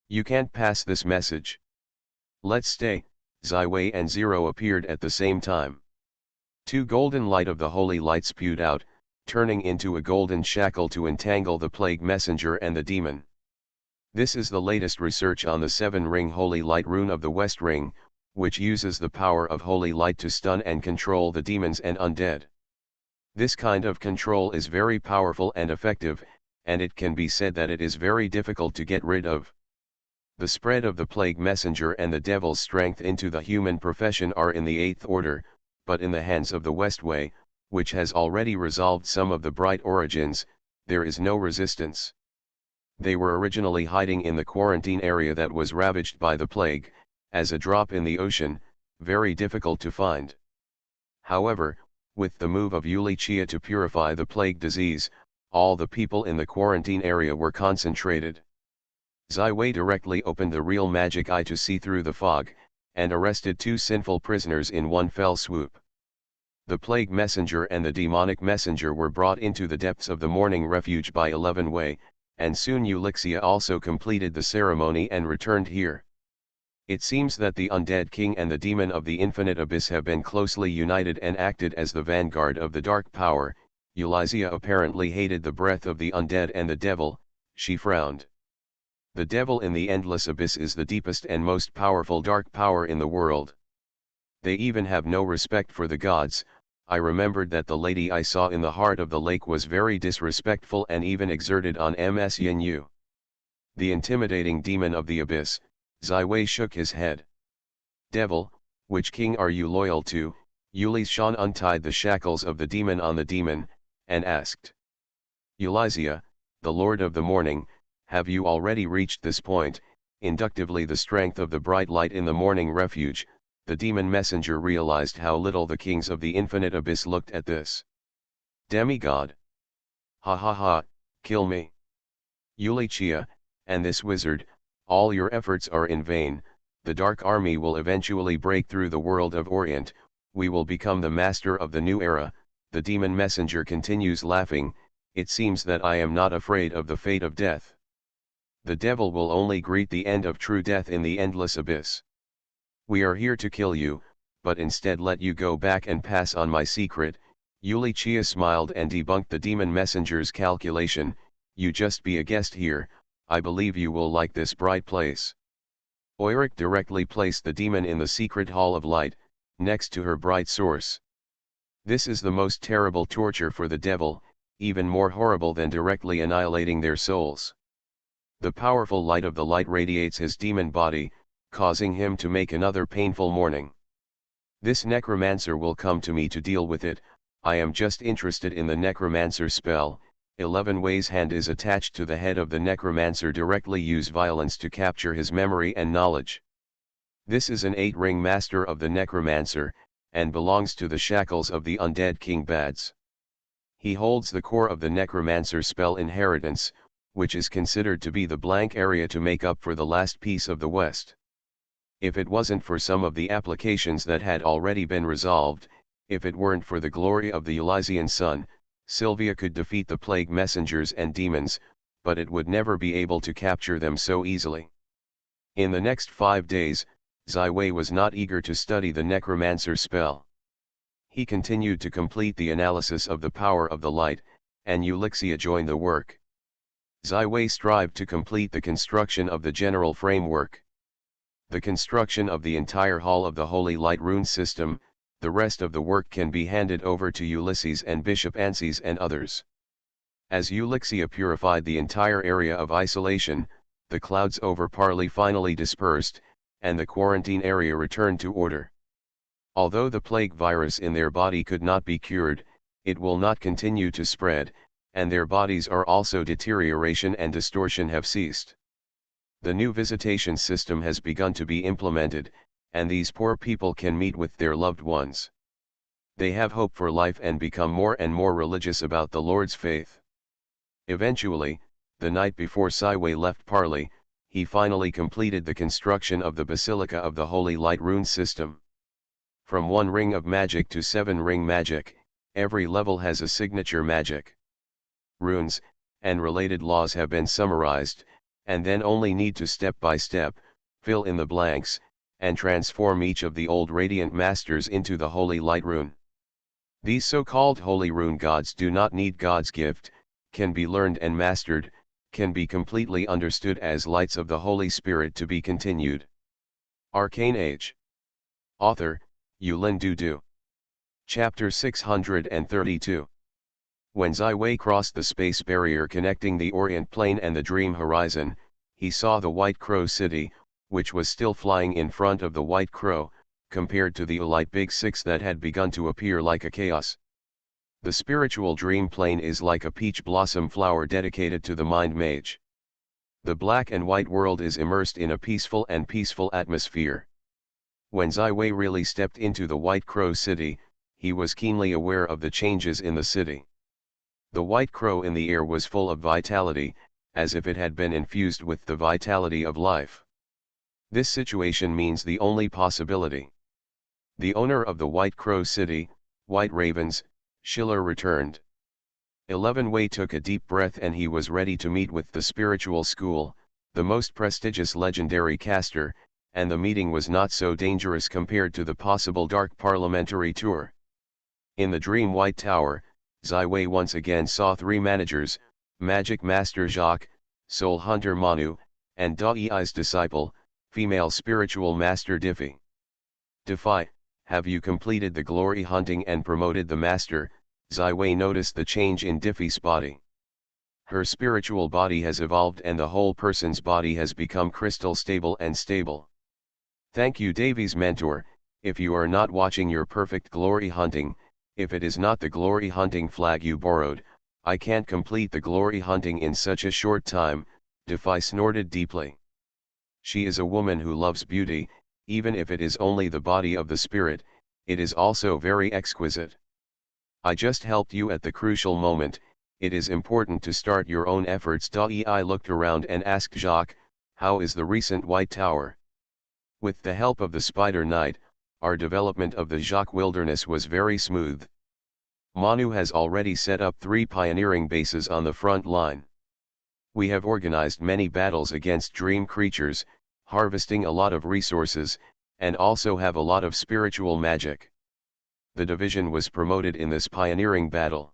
You can't pass this message. Let's stay. Zaiwei and Zero appeared at the same time. Two golden light of the holy light spewed out, turning into a golden shackle to entangle the plague messenger and the demon. This is the latest research on the 7-ring holy light rune of the West Ring, which uses the power of holy light to stun and control the demons and undead. This kind of control is very powerful and effective, and it can be said that it is very difficult to get rid of. The spread of the plague messenger and the devil's strength into the human profession are in the 8th order, but in the hands of the Westway, which has already resolved some of the bright origins, there is no resistance. They were originally hiding in the quarantine area that was ravaged by the plague, as a drop in the ocean, very difficult to find. However, with the move of Ulichia to purify the plague disease, all the people in the quarantine area were concentrated. Zaiwei directly opened the real magic eye to see through the fog, and arrested 2 sinful prisoners in one fell swoop. The plague messenger and the demonic messenger were brought into the depths of the morning refuge by 11 Wei, and soon Ulixia also completed the ceremony and returned here. It seems that the undead king and the demon of the infinite abyss have been closely united and acted as the vanguard of the dark power. Eulizia apparently hated the breath of the undead and the devil, she frowned. The devil in the endless abyss is the deepest and most powerful dark power in the world. They even have no respect for the gods. I remembered that the lady I saw in the heart of the lake was very disrespectful and even exerted on Ms Yin. The intimidating demon of the abyss. Zaiwei shook his head. Devil, which king are you loyal to? Yuli Shan untied the shackles of the demon on the demon, and asked. Eulizia, the Lord of the Morning, have you already reached this point? Inductively the strength of the bright light in the morning refuge, the demon messenger realized how little the kings of the infinite abyss looked at this. Demigod. Ha ha ha, kill me. Ulichia, and this wizard, all your efforts are in vain. The dark army will eventually break through the world of Orient, we will become the master of the new era. The demon messenger continues laughing. It seems that I am not afraid of the fate of death. The devil will only greet the end of true death in the endless abyss. We are here to kill you, but instead let you go back and pass on my secret. Yuli Chia smiled and debunked the demon messenger's calculation. You just be a guest here, I believe you will like this bright place. Oirik directly placed the demon in the secret hall of light, next to her bright source. This is the most terrible torture for the devil, even more horrible than directly annihilating their souls. The powerful light of the light radiates his demon body, causing him to make another painful mourning. This necromancer will come to me to deal with it. I am just interested in the necromancer spell. 11 Wei's hand is attached to the head of the necromancer. Directly use violence to capture his memory and knowledge. This is an 8-ring master of the necromancer, and belongs to the shackles of the undead King Bads. He holds the core of the necromancer spell inheritance, which is considered to be the blank area to make up for the last piece of the West. If it wasn't for some of the applications that had already been resolved, if it weren't for the glory of the Elysian sun, Sylvia could defeat the plague messengers and demons, but it would never be able to capture them so easily. In the next 5 days, Ziwei was not eager to study the necromancer spell. He continued to complete the analysis of the power of the light, and Ulixia joined the work. Ziwei strived to complete the construction of the general framework. The construction of the entire Hall of the Holy Light rune system. The rest of the work can be handed over to Ulysses and Bishop Anses and others. As Ulixia purified the entire area of isolation, the clouds over Parley finally dispersed, and the quarantine area returned to order. Although the plague virus in their body could not be cured, it will not continue to spread, and their bodies are also deterioration and distortion have ceased. The new visitation system has begun to be implemented, and these poor people can meet with their loved ones. They have hope for life and become more and more religious about the Lord's faith. Eventually, the night before Ziwei left Parley, he finally completed the construction of the Basilica of the Holy Light rune system. From 1 ring of magic to 7-ring magic, every level has a signature magic. Runes, and related laws have been summarized, and then only need to step by step, fill in the blanks, and transform each of the old radiant masters into the Holy Light rune. These so-called Holy Rune gods do not need God's gift, can be learned and mastered, can be completely understood as lights of the Holy Spirit. To be continued. Arcane Age. Author, Yulin Dudu. Chapter 632. When Ziwei crossed the space barrier connecting the Orient Plain and the Dream Horizon, he saw the White Crow City, which was still flying in front of the White Crow, compared to the Elite Big Six that had begun to appear like a chaos. The spiritual dream plane is like a peach blossom flower dedicated to the mind mage. The black and white world is immersed in a peaceful atmosphere. When Ziwei really stepped into the White Crow City, he was keenly aware of the changes in the city. The White Crow in the air was full of vitality, as if it had been infused with the vitality of life. This situation means the only possibility. The owner of the White Crow City, White Ravens, Schiller returned. 11 Wei took a deep breath and he was ready to meet with the spiritual school, the most prestigious legendary caster, and the meeting was not so dangerous compared to the possible dark parliamentary tour. In the Dream White Tower, Ziwei once again saw 3 managers, Magic Master Jacques, Soul Hunter Manu, and Dai's disciple, female spiritual master Diffie. Diffie, have you completed the glory hunting and promoted the master? Ziwei noticed the change in Diffie's body. Her spiritual body has evolved and the whole person's body has become crystal stable and stable. Thank you Davies mentor. If you are not watching your perfect glory hunting, if it is not the glory hunting flag you borrowed, I can't complete the glory hunting in such a short time, Diffie snorted deeply. She is a woman who loves beauty, even if it is only the body of the spirit, it is also very exquisite. I just helped you at the crucial moment, it is important to start your own efforts. Dai looked around and asked Jacques, how is the recent White Tower? With the help of the Spider Knight, our development of the Jacques Wilderness was very smooth. Manu has already set up 3 pioneering bases on the front line. We have organized many battles against dream creatures, harvesting a lot of resources, and also have a lot of spiritual magic. The division was promoted in this pioneering battle.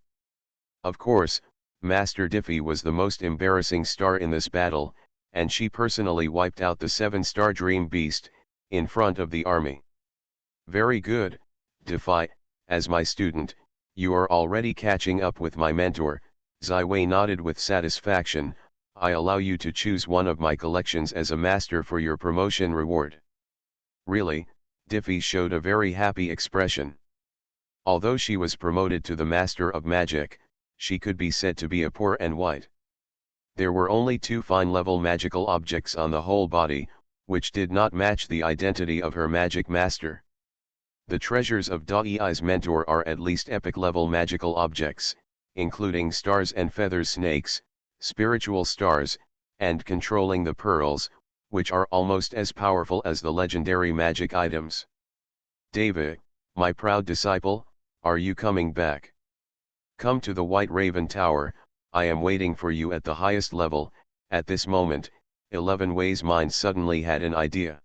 Of course, Master Diffie was the most embarrassing star in this battle, and she personally wiped out the 7-star Dream Beast, in front of the army. Very good, Diffie, as my student, you are already catching up with my mentor. Ziwei nodded with satisfaction. I allow you to choose one of my collections as a master for your promotion reward. Really, Diffie showed a very happy expression. Although she was promoted to the Master of Magic, she could be said to be a poor and white. There were only 2 fine-level magical objects on the whole body, which did not match the identity of her magic master. The treasures of Dai's mentor are at least epic-level magical objects, including stars and feather snakes, spiritual stars, and controlling the pearls, which are almost as powerful as the legendary magic items. David, my proud disciple, are you coming back? Come to the White Raven Tower, I am waiting for you at the highest level. At this moment, 11Wei's mind suddenly had an idea.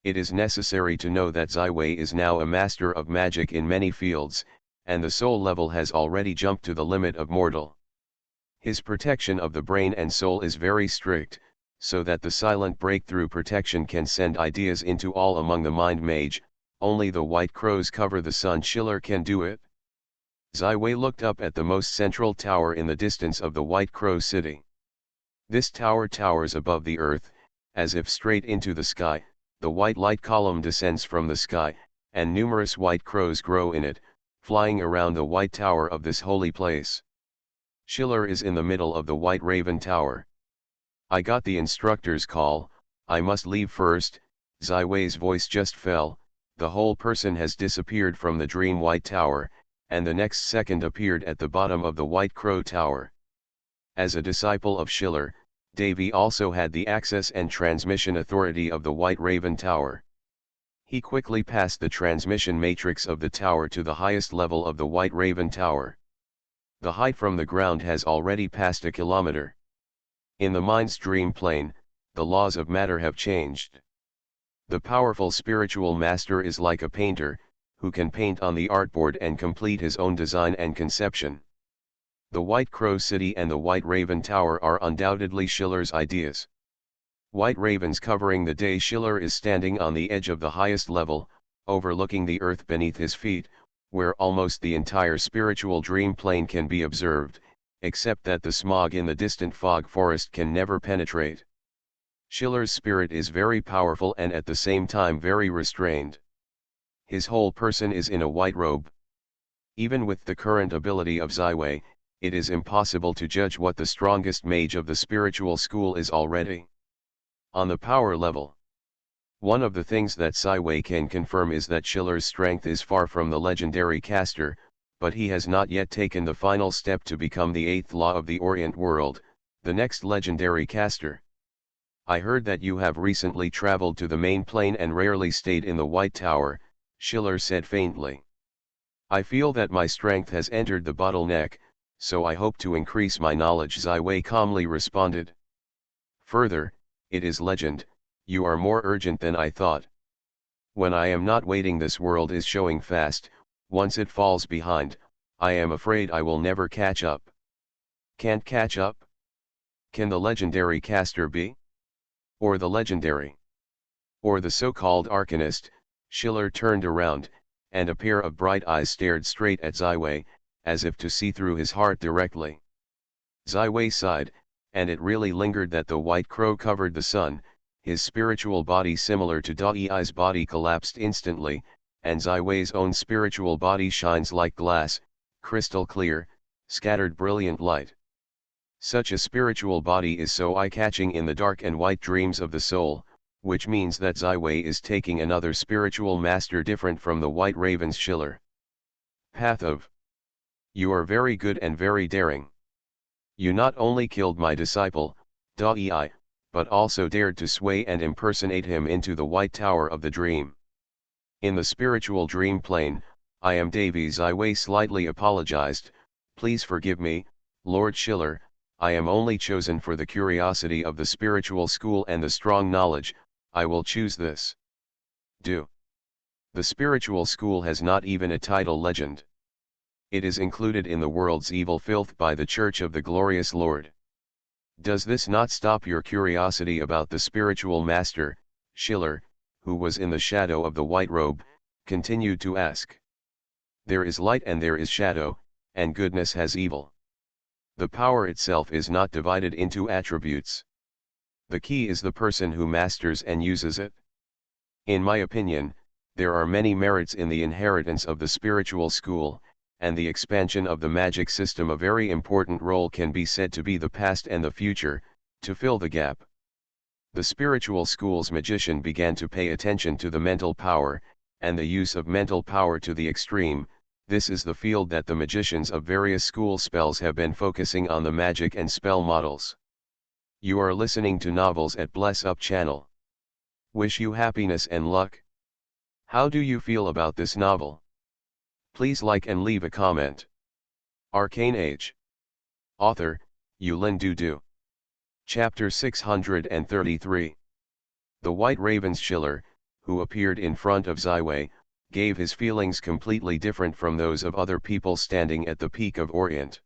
It is necessary to know that Ziwei is now a master of magic in many fields, and the soul level has already jumped to the limit of mortal. His protection of the brain and soul is very strict, so that the silent breakthrough protection can send ideas into all among the mind mage. Only the white crows cover the sun Schiller can do it. Ziwei looked up at the most central tower in the distance of the White Crow City. This tower towers above the earth, as if straight into the sky. The white light column descends from the sky, and numerous white crows grow in it, flying around the white tower of this holy place. Schiller is in the middle of the White Raven Tower. I got the instructor's call, I must leave first. Ziwei's voice just fell. The whole person has disappeared from the dream white tower, and the next second appeared at the bottom of the White Crow Tower. As a disciple of Schiller, Davy also had the access and transmission authority of the White Raven Tower. He quickly passed the transmission matrix of the tower to the highest level of the White Raven Tower. The height from the ground has already passed a kilometer. In the mind's dream plane, the laws of matter have changed. The powerful spiritual master is like a painter, who can paint on the artboard and complete his own design and conception. The White Crow City and the White Raven Tower are undoubtedly Schiller's ideas. White ravens covering the day. Schiller is standing on the edge of the highest level, overlooking the earth beneath his feet, where almost the entire spiritual dream plane can be observed, except that the smog in the distant fog forest can never penetrate. Schiller's spirit is very powerful and at the same time very restrained. His whole person is in a white robe. Even with the current ability of Ziwei, it is impossible to judge what the strongest mage of the spiritual school is already. On the power level, one of the things that Ziwei can confirm is that Schiller's strength is far from the legendary caster, but he has not yet taken the final step to become the 8th law of the Orient world, the next legendary caster. I heard that you have recently traveled to the main plane and rarely stayed in the White Tower, Schiller said faintly. I feel that my strength has entered the bottleneck, so I hope to increase my knowledge, Ziwei calmly responded. Further, it is legend, you are more urgent than I thought. When I am not waiting, this world is showing fast. Once it falls behind, I am afraid I will never catch up. Can't catch up? Can the legendary caster be? Or the legendary? Or the so-called arcanist? Schiller turned around, and a pair of bright eyes stared straight at Ziwei, as if to see through his heart directly. Ziwei sighed, and it really lingered that the white crow covered the sun. His spiritual body similar to Dai's body collapsed instantly, and Ziwei's own spiritual body shines like glass, crystal clear, scattered brilliant light. Such a spiritual body is so eye-catching in the dark and white dreams of the soul, which means that Ziwei is taking another spiritual master different from the White Raven's Schiller. Path of. You are very good and very daring. You not only killed my disciple, Dai, but also dared to sway and impersonate him into the White Tower of the Dream. In the spiritual dream plane, I am Davy. Ziwei slightly apologized. Please forgive me, Lord Schiller, I am only chosen for the curiosity of the spiritual school and the strong knowledge, I will choose this. Do. The spiritual school has not even a title legend. It is included in the world's evil filth by the Church of the Glorious Lord. Does this not stop your curiosity about the spiritual master? Schiller, who was in the shadow of the white robe, continued to ask. There is light and there is shadow, and goodness has evil. The power itself is not divided into attributes. The key is the person who masters and uses it. In my opinion, there are many merits in the inheritance of the spiritual school, and the expansion of the magic system. A very important role can be said to be the past and the future, to fill the gap. The spiritual school's magician began to pay attention to the mental power, and the use of mental power to the extreme. This is the field that the magicians of various school spells have been focusing on, the magic and spell models. You are listening to Novels at Bless Up channel. Wish you happiness and luck. How do you feel about this novel? Please like and leave a comment. Arcane Age. Author, Yulin Dudu. Chapter 633. The White Raven's Schiller, who appeared in front of Ziwei, gave his feelings completely different from those of other people standing at the peak of Orient.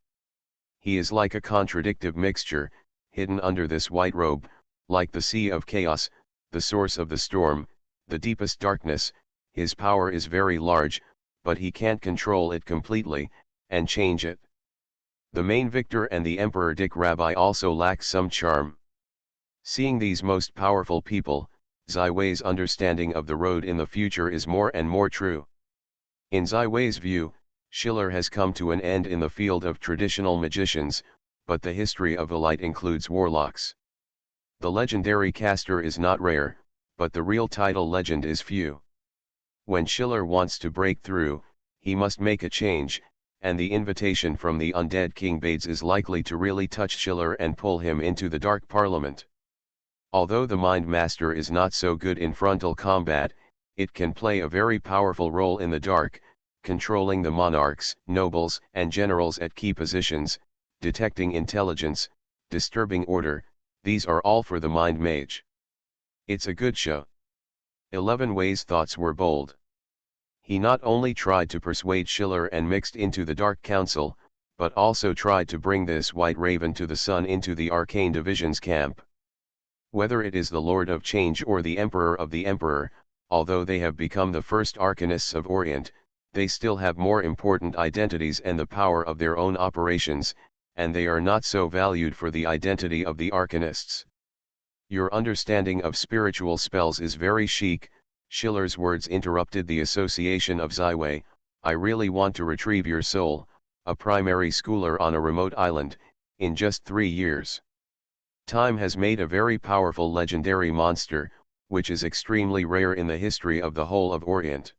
He is like a contradictive mixture, hidden under this white robe, like the sea of chaos, the source of the storm, the deepest darkness. His power is very large, but he can't control it completely, and change it. The main victor and the Emperor Dick Rabbi also lack some charm. Seeing these most powerful people, Ziwei's understanding of the road in the future is more and more true. In Ziwei's view, Schiller has come to an end in the field of traditional magicians, but the history of the light includes warlocks. The legendary caster is not rare, but the real title legend is few. When Schiller wants to break through, he must make a change, and the invitation from the undead King Bades is likely to really touch Schiller and pull him into the Dark Parliament. Although the Mind Master is not so good in frontal combat, it can play a very powerful role in the dark, controlling the monarchs, nobles, and generals at key positions, detecting intelligence, disturbing order. These are all for the Mind Mage. It's a good show. 11 Wei's thoughts were bold. He not only tried to persuade Schiller and mixed into the Dark Council, but also tried to bring this White Raven to the Sun into the Arcane Division's camp. Whether it is the Lord of Change or the Emperor of the Emperor, although they have become the first arcanists of Orient, they still have more important identities and the power of their own operations, and they are not so valued for the identity of the arcanists. Your understanding of spiritual spells is very chic. Schiller's words interrupted the association of Ziwei. I really want to retrieve your soul, a primary schooler on a remote island, in just 3 years. Time has made a very powerful legendary monster, which is extremely rare in the history of the whole of Orient.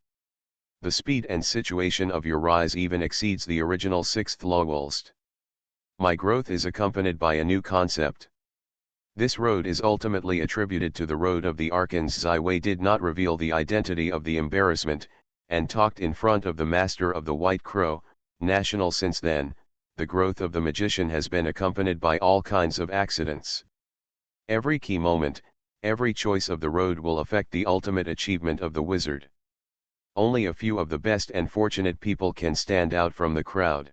The speed and situation of your rise even exceeds the original 6th Lowolst. My growth is accompanied by a new concept. This road is ultimately attributed to the road of the Arcans. Ziwei did not reveal the identity of the embarrassment, and talked in front of the Master of the White Crow, national. Since then, the growth of the magician has been accompanied by all kinds of accidents. Every key moment, every choice of the road will affect the ultimate achievement of the wizard. Only a few of the best and fortunate people can stand out from the crowd.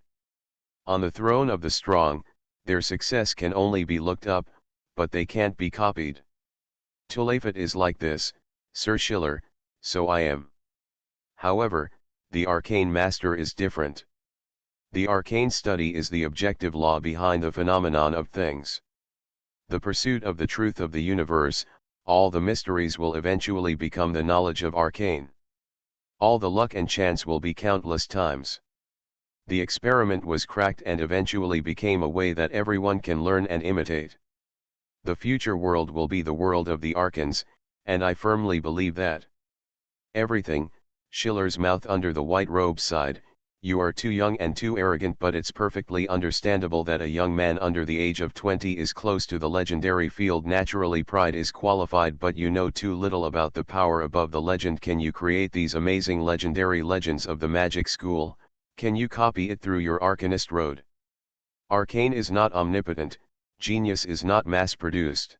On the throne of the strong, their success can only be looked up, but they can't be copied. Tulafit is like this, Sir Schiller, so I am. However, the arcane master is different. The arcane study is the objective law behind the phenomenon of things. The pursuit of the truth of the universe, all the mysteries will eventually become the knowledge of arcane. All the luck and chance will be countless times. The experiment was cracked and eventually became a way that everyone can learn and imitate. The future world will be the world of the arcans, and I firmly believe that. Everything, Schiller's mouth under the white robe sighed, you are too young and too arrogant, but it's perfectly understandable that a young man under the age of 20 is close to the legendary field. Naturally pride is qualified, but you know too little about the power above the legend. Can you create these amazing legendary legends of the magic school? Can you copy it through your arcanist road? Arcane is not omnipotent, Genius is not mass-produced.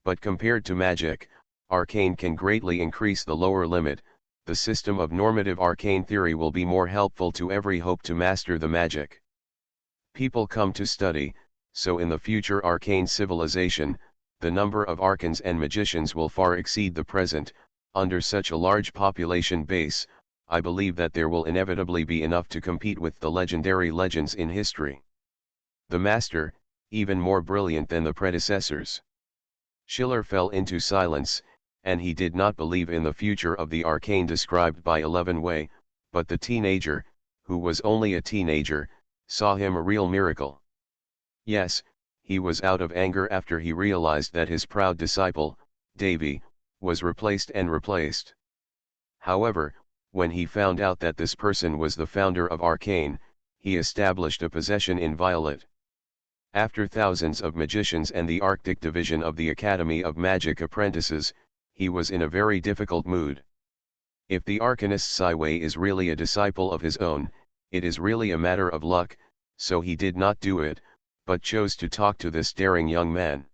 But compared to magic, arcane can greatly increase the lower limit. The system of normative arcane theory will be more helpful to every hope to master the magic. People come to study, so in the future arcane civilization, the number of archons and magicians will far exceed the present. Under such a large population base, I believe that there will inevitably be enough to compete with the legendary legends in history. The master, even more brilliant than the predecessors. Schiller fell into silence, and he did not believe in the future of the arcane described by 11 Way, but the teenager, who was only a teenager, saw him a real miracle. Yes, he was out of anger after he realized that his proud disciple, Davy, was replaced and replaced. However, when he found out that this person was the founder of Arcane, he established a possession inviolate. After thousands of magicians and the Arctic division of the Academy of Magic apprentices, he was in a very difficult mood. If the arcanist Sci-fi is really a disciple of his own, it is really a matter of luck, so he did not do it, but chose to talk to this daring young man.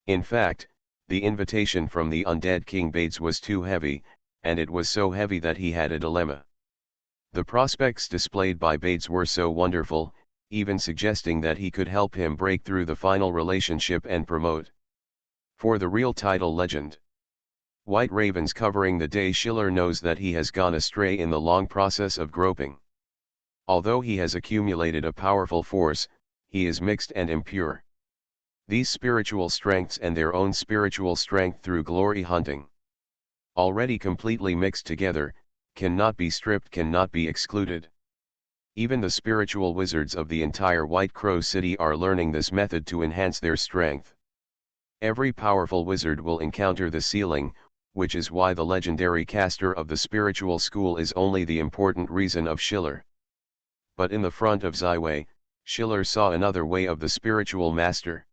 In fact, the invitation from the undead King Bates was too heavy, and it was so heavy that he had a dilemma. The prospects displayed by Bates were so wonderful, even suggesting that he could help him break through the final relationship and promote. For the real title legend. White ravens covering the day. Schiller knows that he has gone astray in the long process of groping. Although he has accumulated a powerful force, he is mixed and impure. These spiritual strengths and their own spiritual strength through glory hunting. Already completely mixed together, cannot be stripped, cannot be excluded. Even the spiritual wizards of the entire White Crow City are learning this method to enhance their strength. Every powerful wizard will encounter the ceiling, which is why the legendary caster of the spiritual school is only the important reason of Schiller. But in the front of Sci-fi, Schiller saw another way of the spiritual master.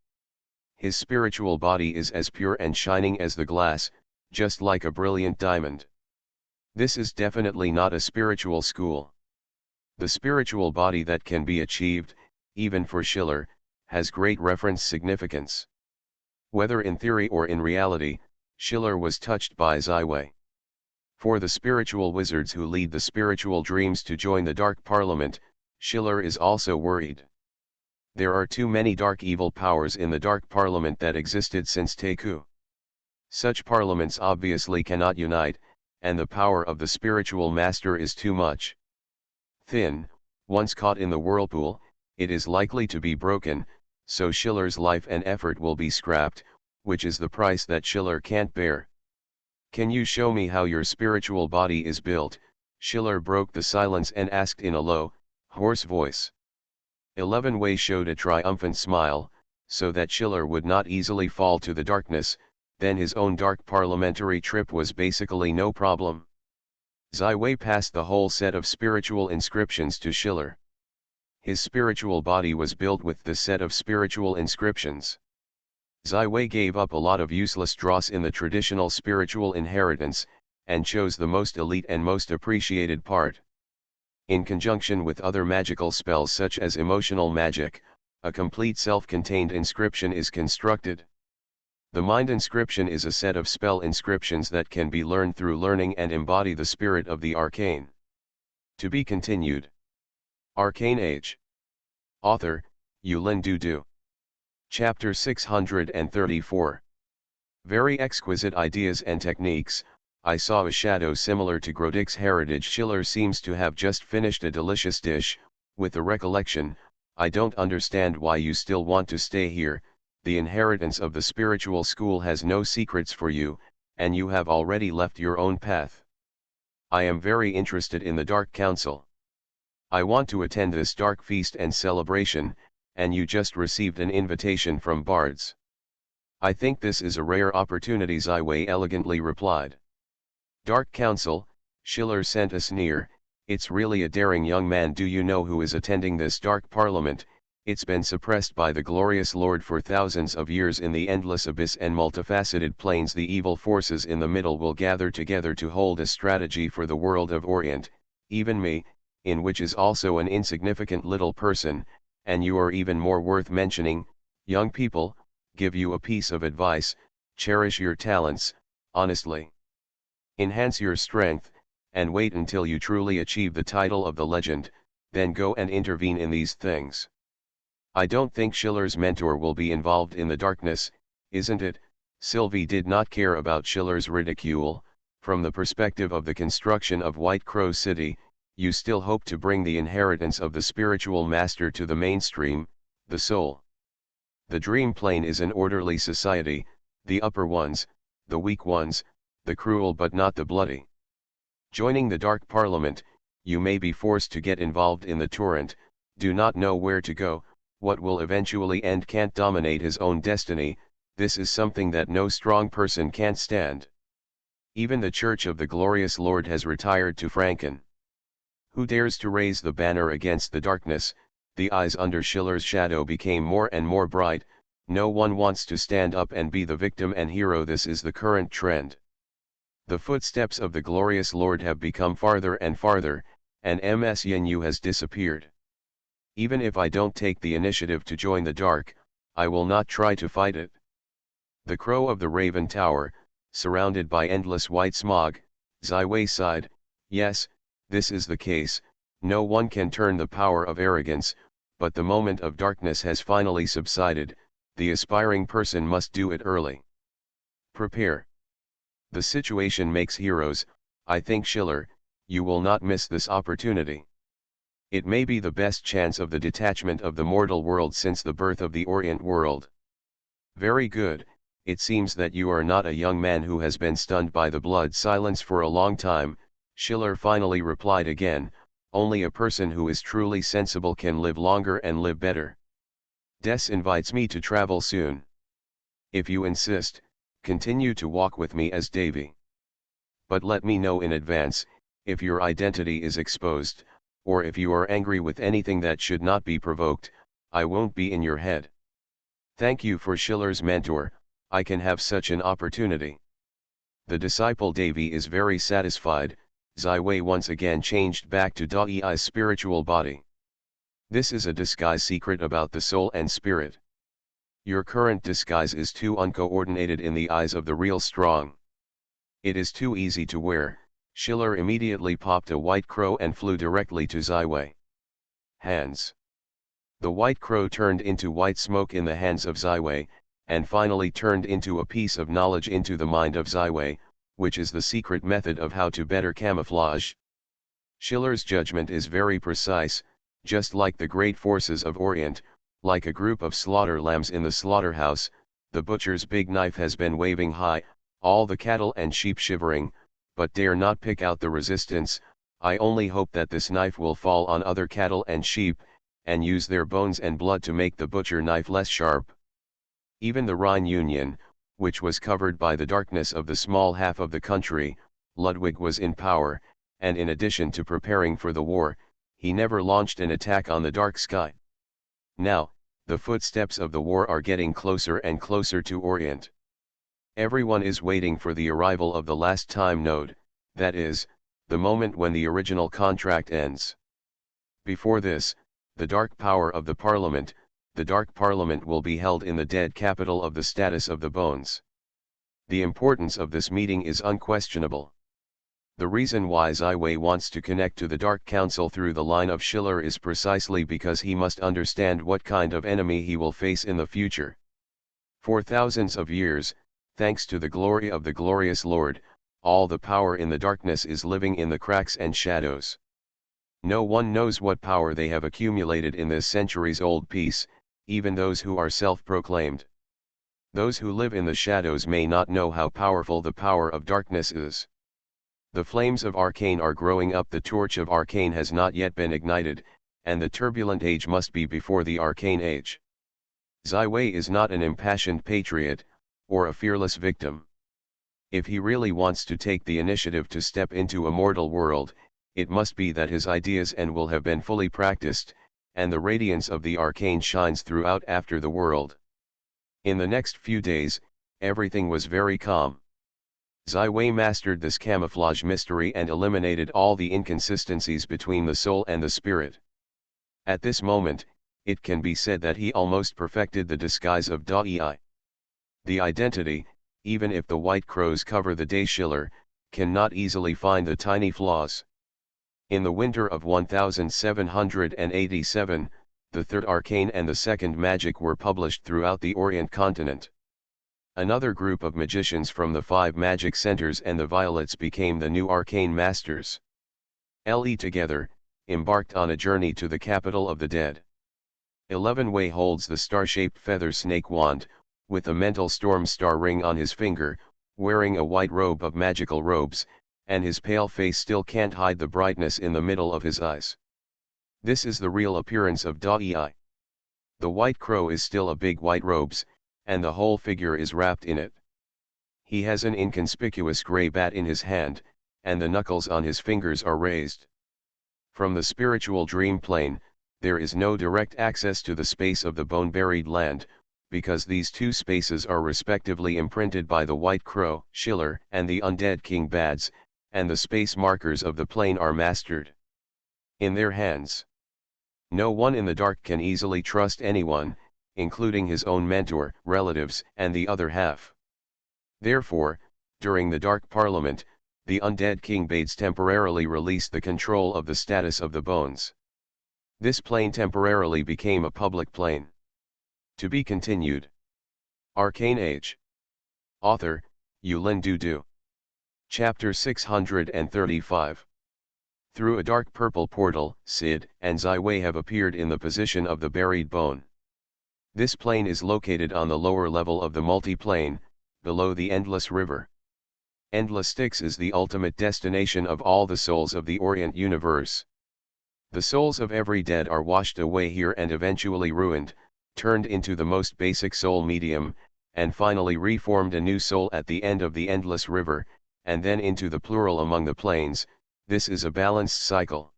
His spiritual body is as pure and shining as the glass, just like a brilliant diamond. This is definitely not a spiritual school. The spiritual body that can be achieved, even for Schiller, has great reference significance. Whether in theory or in reality, Schiller was touched by Sci-fi. For the spiritual wizards who lead the spiritual dreams to join the Dark Parliament, Schiller is also worried. There are too many dark evil powers in the Dark Parliament that existed since Teku. Such parliaments obviously cannot unite, and the power of the spiritual master is too much. Thin, once caught in the whirlpool, it is likely to be broken, so Schiller's life and effort will be scrapped, which is the price that Schiller can't bear. Can you show me how your spiritual body is built? Schiller broke the silence and asked in a low, hoarse voice. 11 Way showed a triumphant smile, so that Schiller would not easily fall to the darkness. Then his own dark parliamentary trip was basically no problem. Sci-fi passed the whole set of spiritual inscriptions to Schiller. His spiritual body was built with the set of spiritual inscriptions. Sci-fi gave up a lot of useless dross in the traditional spiritual inheritance, and chose the most elite and most appreciated part. In conjunction with other magical spells such as emotional magic, a complete self-contained inscription is constructed. The mind inscription is a set of spell inscriptions that can be learned through learning and embody the spirit of the arcane. To be continued. Arcane Age. Author, Yulin Dudu. Chapter 634. Very exquisite ideas and techniques. I saw a shadow similar to Grodic's heritage. Schiller seems to have just finished a delicious dish, with the recollection, I don't understand why you still want to stay here. The inheritance of the spiritual school has no secrets for you, and you have already left your own path. I am very interested in the Dark Council. I want to attend this dark feast and celebration, and you just received an invitation from bards. I think this is a rare opportunity, Sci-fi elegantly replied. Dark Council, Schiller sent a sneer, it's really a daring young man. Do you know who is attending this dark parliament? It's been suppressed by the glorious Lord for thousands of years in the endless abyss and multifaceted planes. The evil forces in the middle will gather together to hold a strategy for the world of Orient, even me, in which is also an insignificant little person, and you are even more worth mentioning. Young people, give you a piece of advice: cherish your talents, honestly. Enhance your strength, and wait until you truly achieve the title of the legend, then go and intervene in these things. I don't think Schiller's mentor will be involved in the darkness, isn't it? Sylvie did not care about Schiller's ridicule. From the perspective of the construction of White Crow City, you still hope to bring the inheritance of the spiritual master to the mainstream, the soul. The dream plane is an orderly society, the upper ones, the weak ones, the cruel but not the bloody. Joining the Dark Parliament, you may be forced to get involved in the torrent, do not know where to go, what will eventually end, can't dominate his own destiny. This is something that no strong person can stand. Even the Church of the Glorious Lord has retired to Franken. Who dares to raise the banner against the darkness? The eyes under Schiller's shadow became more and more bright. No one wants to stand up and be the victim and hero. This is the current trend. The footsteps of the glorious Lord have become farther and farther, and Ms Yenyu has disappeared. Even if I don't take the initiative to join the dark, I will not try to fight it. The crow of the Raven Tower, surrounded by endless white smog, Ziwei sighed. Yes, this is the case. No one can turn the power of arrogance, but the moment of darkness has finally subsided. The aspiring person must do it early. Prepare. The situation makes heroes. I think, Schiller, you will not miss this opportunity. It may be the best chance of the detachment of the mortal world since the birth of the Orient world. Very good. It seems that you are not a young man who has been stunned by the blood silence for a long time, Schiller finally replied again. Only a person who is truly sensible can live longer and live better. Des invites me to travel soon. If you insist, continue to walk with me as Davy. But let me know in advance, if your identity is exposed, or if you are angry with anything that should not be provoked. I won't be in your head. Thank you for Schiller's mentor. I can have such an opportunity. The disciple Davy is very satisfied. Ziwei once again changed back to Dai's spiritual body. This is a disguise secret about the soul and spirit. Your current disguise is too uncoordinated in the eyes of the real strong. It is too easy to wear. Schiller immediately popped a white crow and flew directly to Ziwei. Hands. The white crow turned into white smoke in the hands of Ziwei, and finally turned into a piece of knowledge into the mind of Ziwei, which is the secret method of how to better camouflage. Schiller's judgment is very precise, just like the great forces of Orient, like a group of slaughter lambs in the slaughterhouse. The butcher's big knife has been waving high, all the cattle and sheep shivering, but dare not pick out the resistance. I only hope that this knife will fall on other cattle and sheep, and use their bones and blood to make the butcher knife less sharp. Even the Rhine Union, which was covered by the darkness of the small half of the country, Ludwig was in power, and in addition to preparing for the war, he never launched an attack on the dark sky. Now, the footsteps of the war are getting closer and closer to Orient. Everyone is waiting for the arrival of the last time node, that is, the moment when the original contract ends. Before this, the dark power of the Parliament, the Dark Parliament will be held in the dead capital of the status of the bones. The importance of this meeting is unquestionable. The reason why Ziwei wants to connect to the Dark Council through the line of Schiller is precisely because he must understand what kind of enemy he will face in the future. For thousands of years, thanks to the glory of the glorious Lord, all the power in the darkness is living in the cracks and shadows. No one knows what power they have accumulated in this centuries-old peace, even those who are self-proclaimed. Those who live in the shadows may not know how powerful the power of darkness is. The flames of Arcane are growing up. The torch of Arcane has not yet been ignited, and the turbulent age must be before the Arcane Age. Ziwei is not an impassioned patriot, or a fearless victim. If he really wants to take the initiative to step into a mortal world, it must be that his ideas and will have been fully practiced, and the radiance of the arcane shines throughout after the world. In the next few days, everything was very calm. Ziwei mastered this camouflage mystery and eliminated all the inconsistencies between the soul and the spirit. At this moment, it can be said that he almost perfected the disguise of Dai. The identity, even if the white crows cover the day, Schiller cannot easily find the tiny flaws. In the winter of 1787, the third arcane and the second magic were published throughout the Orient continent. Another group of magicians from the 5 magic centers and the violets became the new arcane masters. Le together, embarked on a journey to the capital of the dead. 11 Wei holds the star-shaped feather snake wand, with a mental storm star ring on his finger, wearing a white robe of magical robes, and his pale face still can't hide the brightness in the middle of his eyes. This is the real appearance of Dai. The white crow is still a big white robes, and the whole figure is wrapped in it. He has an inconspicuous grey bat in his hand, and the knuckles on his fingers are raised. From the spiritual dream plane, there is no direct access to the space of the bone-buried land, because these two spaces are respectively imprinted by the white crow, Schiller, and the undead king Bads, and the space markers of the plane are mastered in their hands. No one in the dark can easily trust anyone, including his own mentor, relatives, and the other half. Therefore, during the Dark Parliament, the undead king Bades temporarily released the control of the status of the bones. This plane temporarily became a public plane. To be continued. Arcane Age. Author, Yulin Dudu. Chapter 635. Through a dark purple portal, Sid and Zaiwei have appeared in the position of the buried bone. This plane is located on the lower level of the multi-plane, below the Endless River. Endless Styx is the ultimate destination of all the souls of the Orient universe. The souls of every dead are washed away here and eventually ruined, turned into the most basic soul medium, and finally reformed a new soul at the end of the Endless River, and then into the plural among the planes. This is a balanced cycle.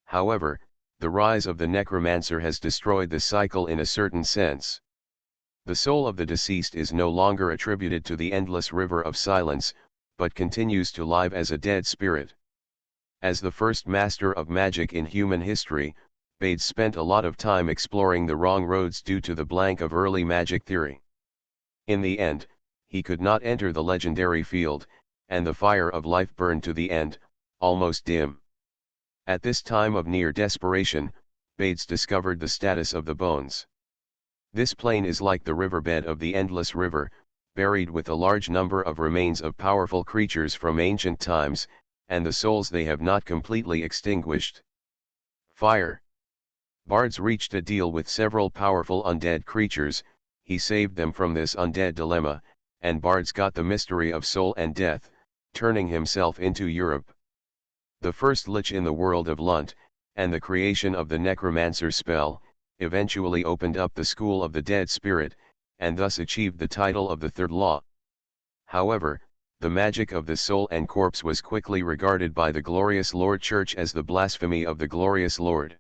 However, the rise of the necromancer has destroyed the cycle in a certain sense. The soul of the deceased is no longer attributed to the endless river of silence, but continues to live as a dead spirit. As the first master of magic in human history, Bades spent a lot of time exploring the wrong roads due to the blank of early magic theory. In the end, he could not enter the legendary field, and the fire of life burned to the end, almost dim. At this time of near desperation, Bades discovered the status of the bones. This plane is like the riverbed of the endless river, buried with a large number of remains of powerful creatures from ancient times, and the souls they have not completely extinguished. Fire. Bards reached a deal with several powerful undead creatures. He saved them from this undead dilemma, and Bards got the mystery of soul and death, turning himself into Europe. The first lich in the world of Lunt, and the creation of the necromancer spell, eventually opened up the school of the dead spirit, and thus achieved the title of the third law. However, the magic of the soul and corpse was quickly regarded by the Glorious Lord Church as the blasphemy of the Glorious Lord.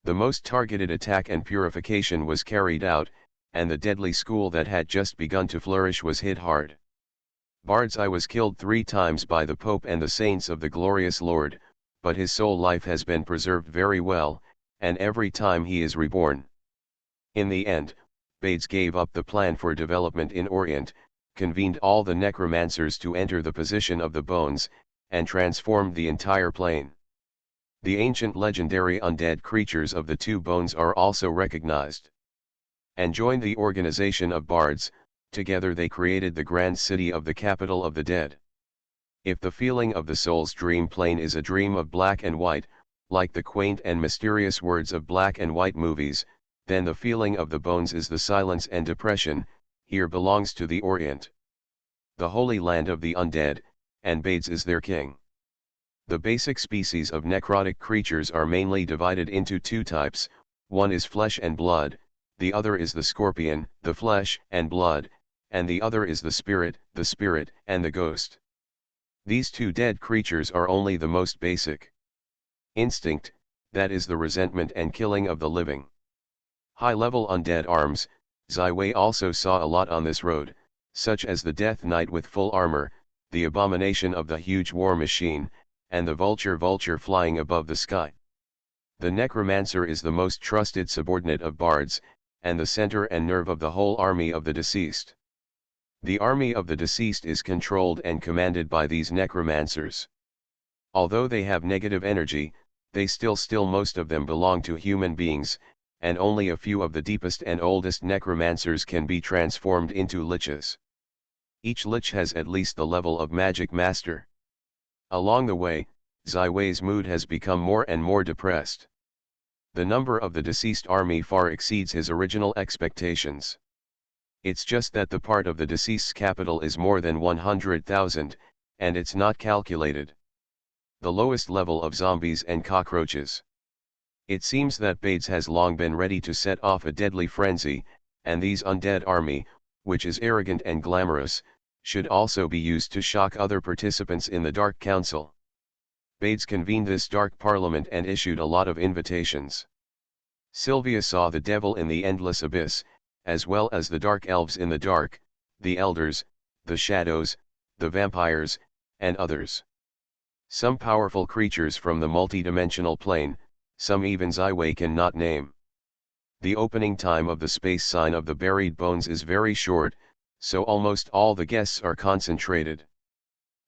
The most targeted attack and purification was carried out, and the deadly school that had just begun to flourish was hit hard. Bard's eye was killed 3 times by the Pope and the saints of the Glorious Lord, but his soul life has been preserved very well, and every time he is reborn. In the end, Bades gave up the plan for development in Orient, convened all the necromancers to enter the position of the bones, and transformed the entire plane. The ancient legendary undead creatures of the 2 bones are also recognized, and joined the organization of bards. Together they created the grand city of the capital of the dead. If the feeling of the soul's dream plane is a dream of black and white, like the quaint and mysterious words of black and white movies, then the feeling of the bones is the silence and depression. Here belongs to the Orient, the holy land of the undead, and Bades is their king. The basic species of necrotic creatures are mainly divided into 2 types, one is flesh and blood, the other is the scorpion, the flesh and blood, and the other is the spirit, and the ghost. These 2 dead creatures are only the most basic. Instinct, that is the resentment and killing of the living. High-level undead arms. Zaiwei also saw a lot on this road, such as the Death Knight with full armor, the abomination of the huge war machine, and the vulture flying above the sky. The necromancer is the most trusted subordinate of bards, and the center and nerve of the whole army of the deceased. The army of the deceased is controlled and commanded by these necromancers. Although they have negative energy, they still most of them belong to human beings, and only a few of the deepest and oldest necromancers can be transformed into liches. Each lich has at least the level of magic master. Along the way, Ziwei's mood has become more and more depressed. The number of the deceased army far exceeds his original expectations. It's just that the part of the deceased's capital is more than 100,000, and it's not calculated. The lowest level of zombies and cockroaches. It seems that Bades has long been ready to set off a deadly frenzy, and these undead army, which is arrogant and glamorous, should also be used to shock other participants in the Dark Council. Bades convened this dark parliament and issued a lot of invitations. Sylvia saw the devil in the endless abyss, as well as the dark elves in the dark, the elders, the shadows, the vampires, and others. Some powerful creatures from the multidimensional plane, some even Ziwei cannot name. The opening time of the space sign of the buried bones is very short, so almost all the guests are concentrated.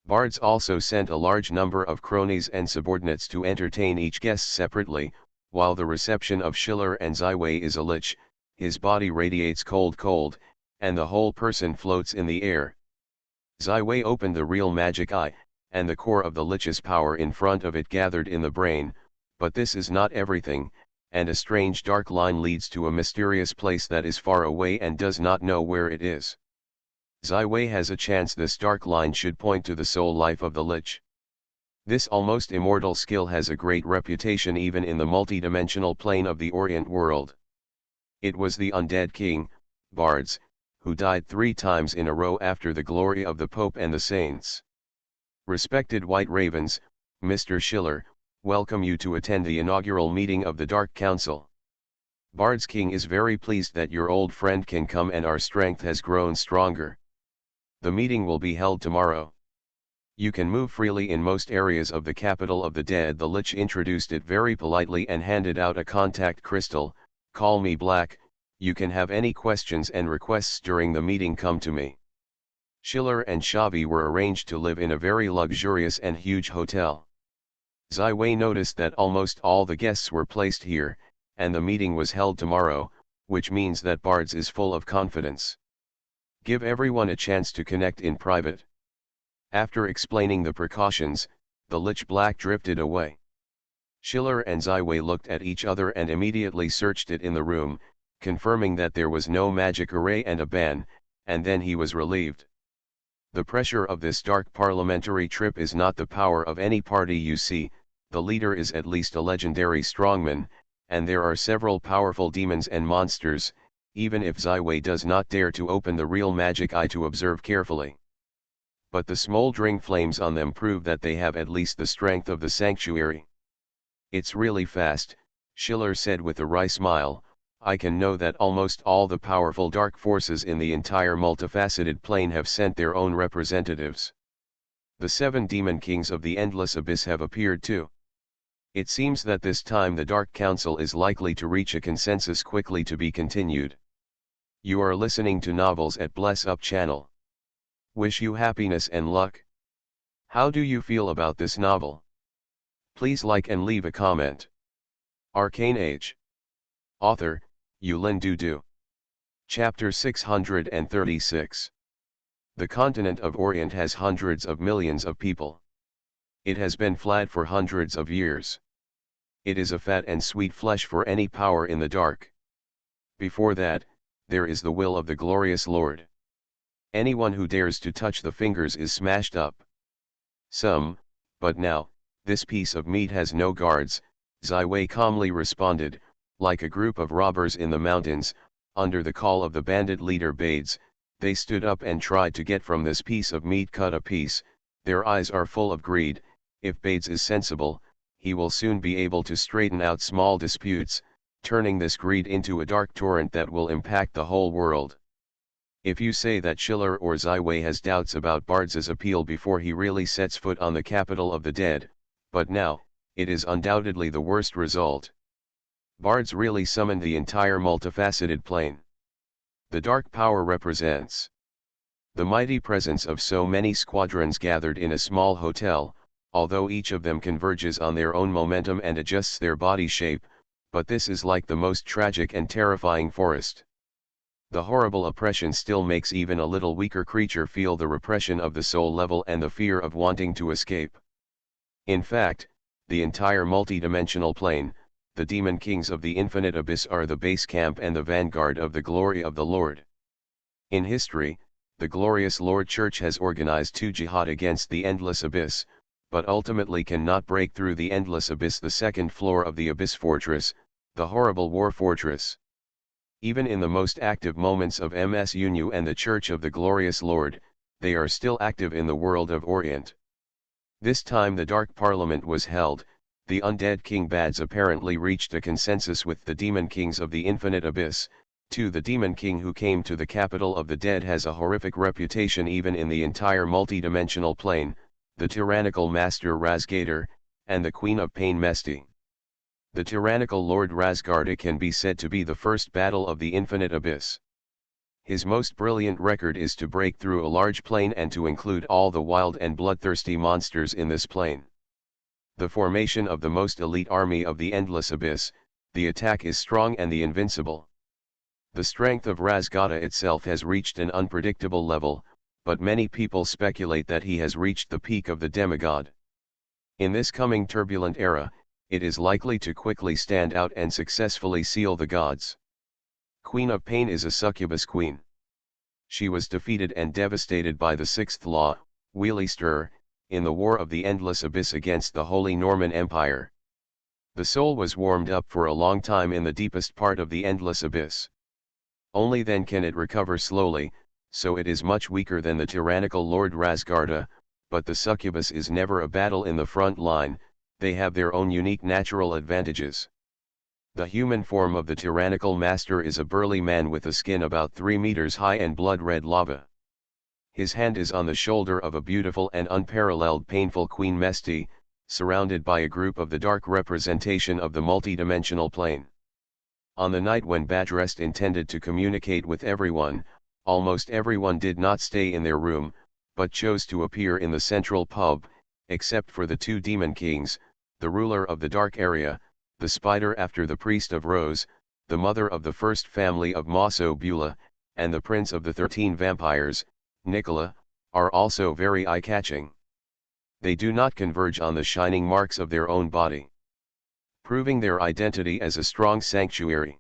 Bards also sent a large number of cronies and subordinates to entertain each guest separately, while the reception of Schiller and Ziwei is a lich, his body radiates cold, and the whole person floats in the air. Ziwei opened the real magic eye, and the core of the lich's power in front of it gathered in the brain, but this is not everything, and a strange dark line leads to a mysterious place that is far away and does not know where it is. Ziwei has a chance this dark line should point to the soul life of the lich. This almost immortal skill has a great reputation even in the multidimensional plane of the Orient world. It was the undead king, Bards, who died 3 times in a row after the glory of the Pope and the saints. Respected White Ravens, Mr. Schiller, welcome you to attend the inaugural meeting of the Dark Council. Bard's king is very pleased that your old friend can come and our strength has grown stronger. The meeting will be held tomorrow. You can move freely in most areas of the capital of the dead. The lich introduced it very politely and handed out a contact crystal. Call me Black. You can have any questions and requests during the meeting, come to me. Schiller and Xavi were arranged to live in a very luxurious and huge hotel. Ziwei noticed that almost all the guests were placed here, and the meeting was held tomorrow, which means that Bards is full of confidence. Give everyone a chance to connect in private. After explaining the precautions, the lich Black drifted away. Schiller and Ziwei looked at each other and immediately searched it in the room, confirming that there was no magic array and a ban, and then he was relieved. The pressure of this dark parliamentary trip is not the power of any party you see, the leader is at least a legendary strongman, and there are several powerful demons and monsters, even if Ziwei does not dare to open the real magic eye to observe carefully. But the smoldering flames on them prove that they have at least the strength of the sanctuary. It's really fast, Schiller said with a wry smile. I can know that almost all the powerful dark forces in the entire multifaceted plane have sent their own representatives. The 7 demon kings of the endless abyss have appeared too. It seems that this time the Dark Council is likely to reach a consensus. Quickly to be continued. You are listening to Novels at Bless Up channel. Wish you happiness and luck. How do you feel about this novel? Please like and leave a comment. Arcane Age. Author, Yulin Dudu. Chapter 636. The continent of Orient has hundreds of millions of people. It has been flat for hundreds of years. It is a fat and sweet flesh for any power in the dark. Before that, there is the will of the glorious Lord. Anyone who dares to touch the fingers is smashed up. But now, this piece of meat has no guards, Ziwei calmly responded, like a group of robbers in the mountains, under the call of the bandit leader Bades, they stood up and tried to get from this piece of meat cut a piece. Their eyes are full of greed. If Bades is sensible, he will soon be able to straighten out small disputes, turning this greed into a dark torrent that will impact the whole world. If you say that Schiller or Ziwei has doubts about Bards' appeal before he really sets foot on the capital of the dead, but now, it is undoubtedly the worst result. Bards really summoned the entire multifaceted plane. The dark power represents the mighty presence of so many squadrons gathered in a small hotel, although each of them converges on their own momentum and adjusts their body shape, but this is like the most tragic and terrifying forest. The horrible oppression still makes even a little weaker creature feel the repression of the soul level and the fear of wanting to escape. In fact, the entire multi-dimensional plane, the demon kings of the infinite abyss are the base camp and the vanguard of the glory of the Lord. In history, the glorious Lord Church has organized 2 jihad against the endless abyss, but ultimately cannot break through the endless abyss, the second floor of the abyss fortress, the horrible war fortress. Even in the most active moments of MSUNU and the Church of the Glorious Lord, they are still active in the world of Orient. This time the Dark Parliament was held, the undead King Bads apparently reached a consensus with the demon kings of the infinite abyss. 2. The demon king who came to the capital of the dead has a horrific reputation even in the entire multi-dimensional plane, the tyrannical master Razgator, and the queen of pain Mesti. The tyrannical Lord Razgarda can be said to be the first battle of the infinite abyss. His most brilliant record is to break through a large plane and to include all the wild and bloodthirsty monsters in this plane. The formation of the most elite army of the endless abyss, the attack is strong and the invincible. The strength of Razgada itself has reached an unpredictable level, but many people speculate that he has reached the peak of the demigod. In this coming turbulent era, it is likely to quickly stand out and successfully seal the gods. Queen of Pain is a succubus queen. She was defeated and devastated by the Sixth Law, Wheelie in the War of the Endless Abyss against the Holy Norman Empire. The soul was warmed up for a long time in the deepest part of the Endless Abyss. Only then can it recover slowly, so it is much weaker than the tyrannical Lord Razgarda, but the succubus is never a battle in the front line, they have their own unique natural advantages. The human form of the tyrannical master is a burly man with a skin about 3 meters high and blood-red lava. His hand is on the shoulder of a beautiful and unparalleled painful Queen Mesti, surrounded by a group of the dark representation of the multi-dimensional plane. On the night when Badrest intended to communicate with everyone, almost everyone did not stay in their room, but chose to appear in the central pub, except for the 2 demon kings, the ruler of the dark area, the spider after the priest of Rose, the mother of the first family of Maso Bula, and the prince of the 13 vampires, Nicola, are also very eye-catching. They do not converge on the shining marks of their own body, proving their identity as a strong sanctuary.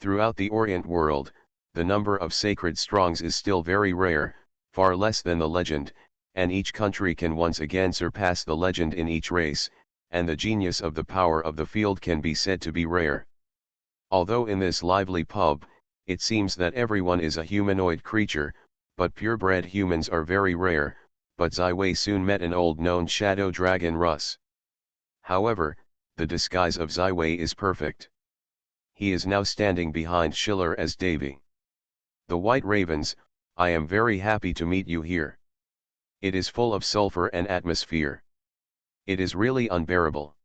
Throughout the Orient world, the number of sacred strongs is still very rare, far less than the legend, and each country can once again surpass the legend in each race, and the genius of the power of the field can be said to be rare. Although in this lively pub, it seems that everyone is a humanoid creature, but purebred humans are very rare, but Ziwei soon met an old known shadow dragon Russ. However, the disguise of Ziwei is perfect. He is now standing behind Schiller as Davy. The White Ravens, I am very happy to meet you here. It is full of sulfur and atmosphere. It is really unbearable.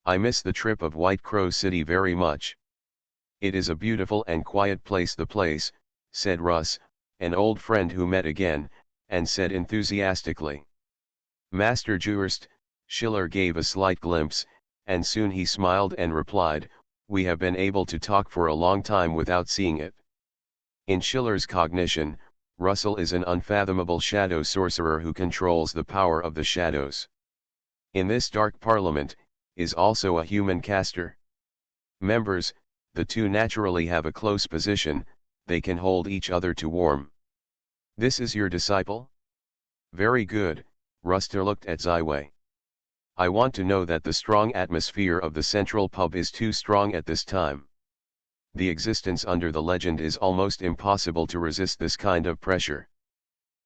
I miss the trip of White Crow City very much. It is a beautiful and quiet place. The place, said Russ, an old friend who met again, and said enthusiastically. Master Jurist, Schiller gave a slight glimpse, and soon he smiled and replied, we have been able to talk for a long time without seeing it. In Schiller's cognition, Russell is an unfathomable shadow sorcerer who controls the power of the shadows. In this dark parliament, is also a human caster. Members, the 2 naturally have a close position, they can hold each other to warm. This is your disciple? Very good, Ruster looked at Ziwei. I want to know that the strong atmosphere of the central pub is too strong at this time. The existence under the legend is almost impossible to resist this kind of pressure.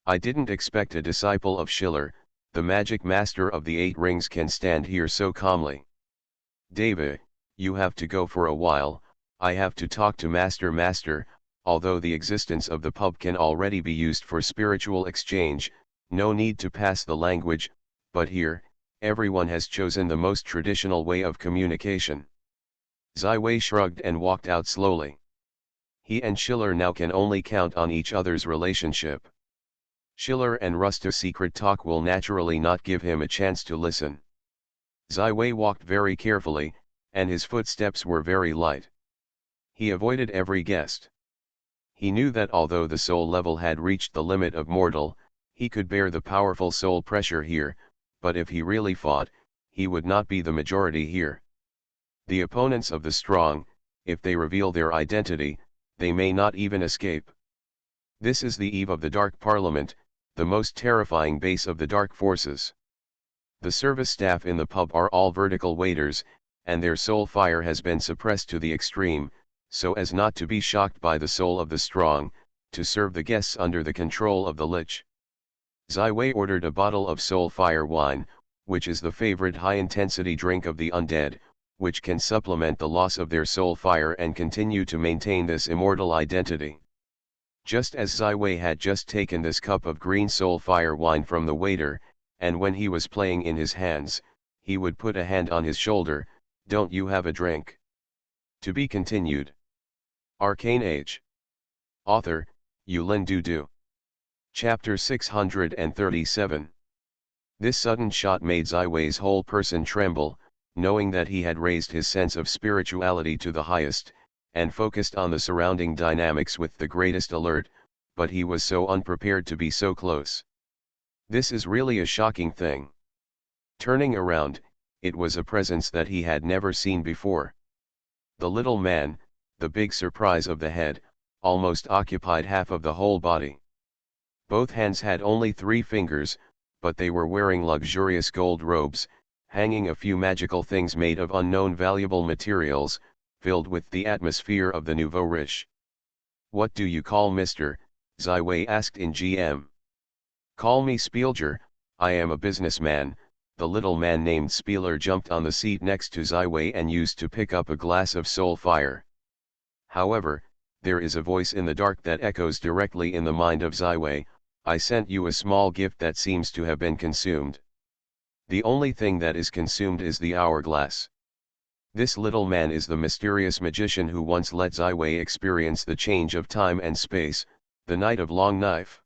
I didn't expect a disciple of Schiller, the magic master of the 8 rings, can stand here so calmly. David, you have to go for a while, I have to talk to Master. Although the existence of the pub can already be used for spiritual exchange, no need to pass the language, but here, everyone has chosen the most traditional way of communication. Wei shrugged and walked out slowly. He and Schiller now can only count on each other's relationship. Schiller and Rusta's secret talk will naturally not give him a chance to listen. Wei walked very carefully, and his footsteps were very light. He avoided every guest. He knew that although the soul level had reached the limit of mortal, he could bear the powerful soul pressure here, but if he really fought, he would not be the majority here. The opponents of the strong, if they reveal their identity, they may not even escape. This is the eve of the Dark Parliament, the most terrifying base of the dark forces. The service staff in the pub are all vertical waiters, and their soul fire has been suppressed to the extreme, so as not to be shocked by the soul of the strong, to serve the guests under the control of the lich. Wei ordered a bottle of soul fire wine, which is the favorite high-intensity drink of the undead, which can supplement the loss of their soul fire and continue to maintain this immortal identity. Just as Wei had just taken this cup of green soul fire wine from the waiter, and when he was playing in his hands, he would put a hand on his shoulder, "Don't you have a drink?" To be continued. Arcane Age. Author, Yulin Dudu. Chapter 637. This sudden shot made Wei's whole person tremble, knowing that he had raised his sense of spirituality to the highest, and focused on the surrounding dynamics with the greatest alert, but he was so unprepared to be so close. This is really a shocking thing. Turning around, it was a presence that he had never seen before. The little man, the big surprise of the head, almost occupied half of the whole body. Both hands had only 3 fingers, but they were wearing luxurious gold robes, hanging a few magical things made of unknown valuable materials, filled with the atmosphere of the nouveau riche. "What do you call Mr.?" Wei asked in GM. "Call me Spielger, I am a businessman." The little man named Spieler jumped on the seat next to Wei and used to pick up a glass of soul fire. However, there is a voice in the dark that echoes directly in the mind of Wei, "I sent you a small gift that seems to have been consumed. The only thing that is consumed is the hourglass." This little man is the mysterious magician who once let Wei experience the change of time and space, the Night of Long Knife.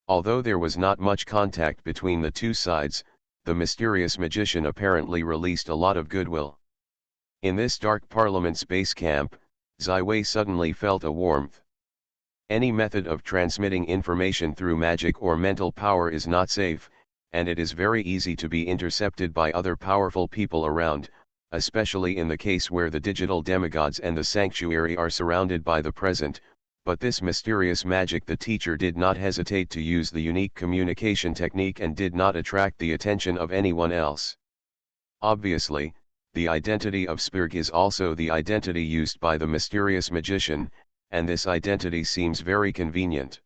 Although there was not much contact between the two sides, the mysterious magician apparently released a lot of goodwill. In this dark Parliament's base camp, Wei suddenly felt a warmth. Any method of transmitting information through magic or mental power is not safe, and it is very easy to be intercepted by other powerful people around, especially in the case where the digital demigods and the sanctuary are surrounded by the present, but this mysterious magic the teacher did not hesitate to use the unique communication technique and did not attract the attention of anyone else. Obviously, the identity of Spirg is also the identity used by the mysterious magician, and this identity seems very convenient.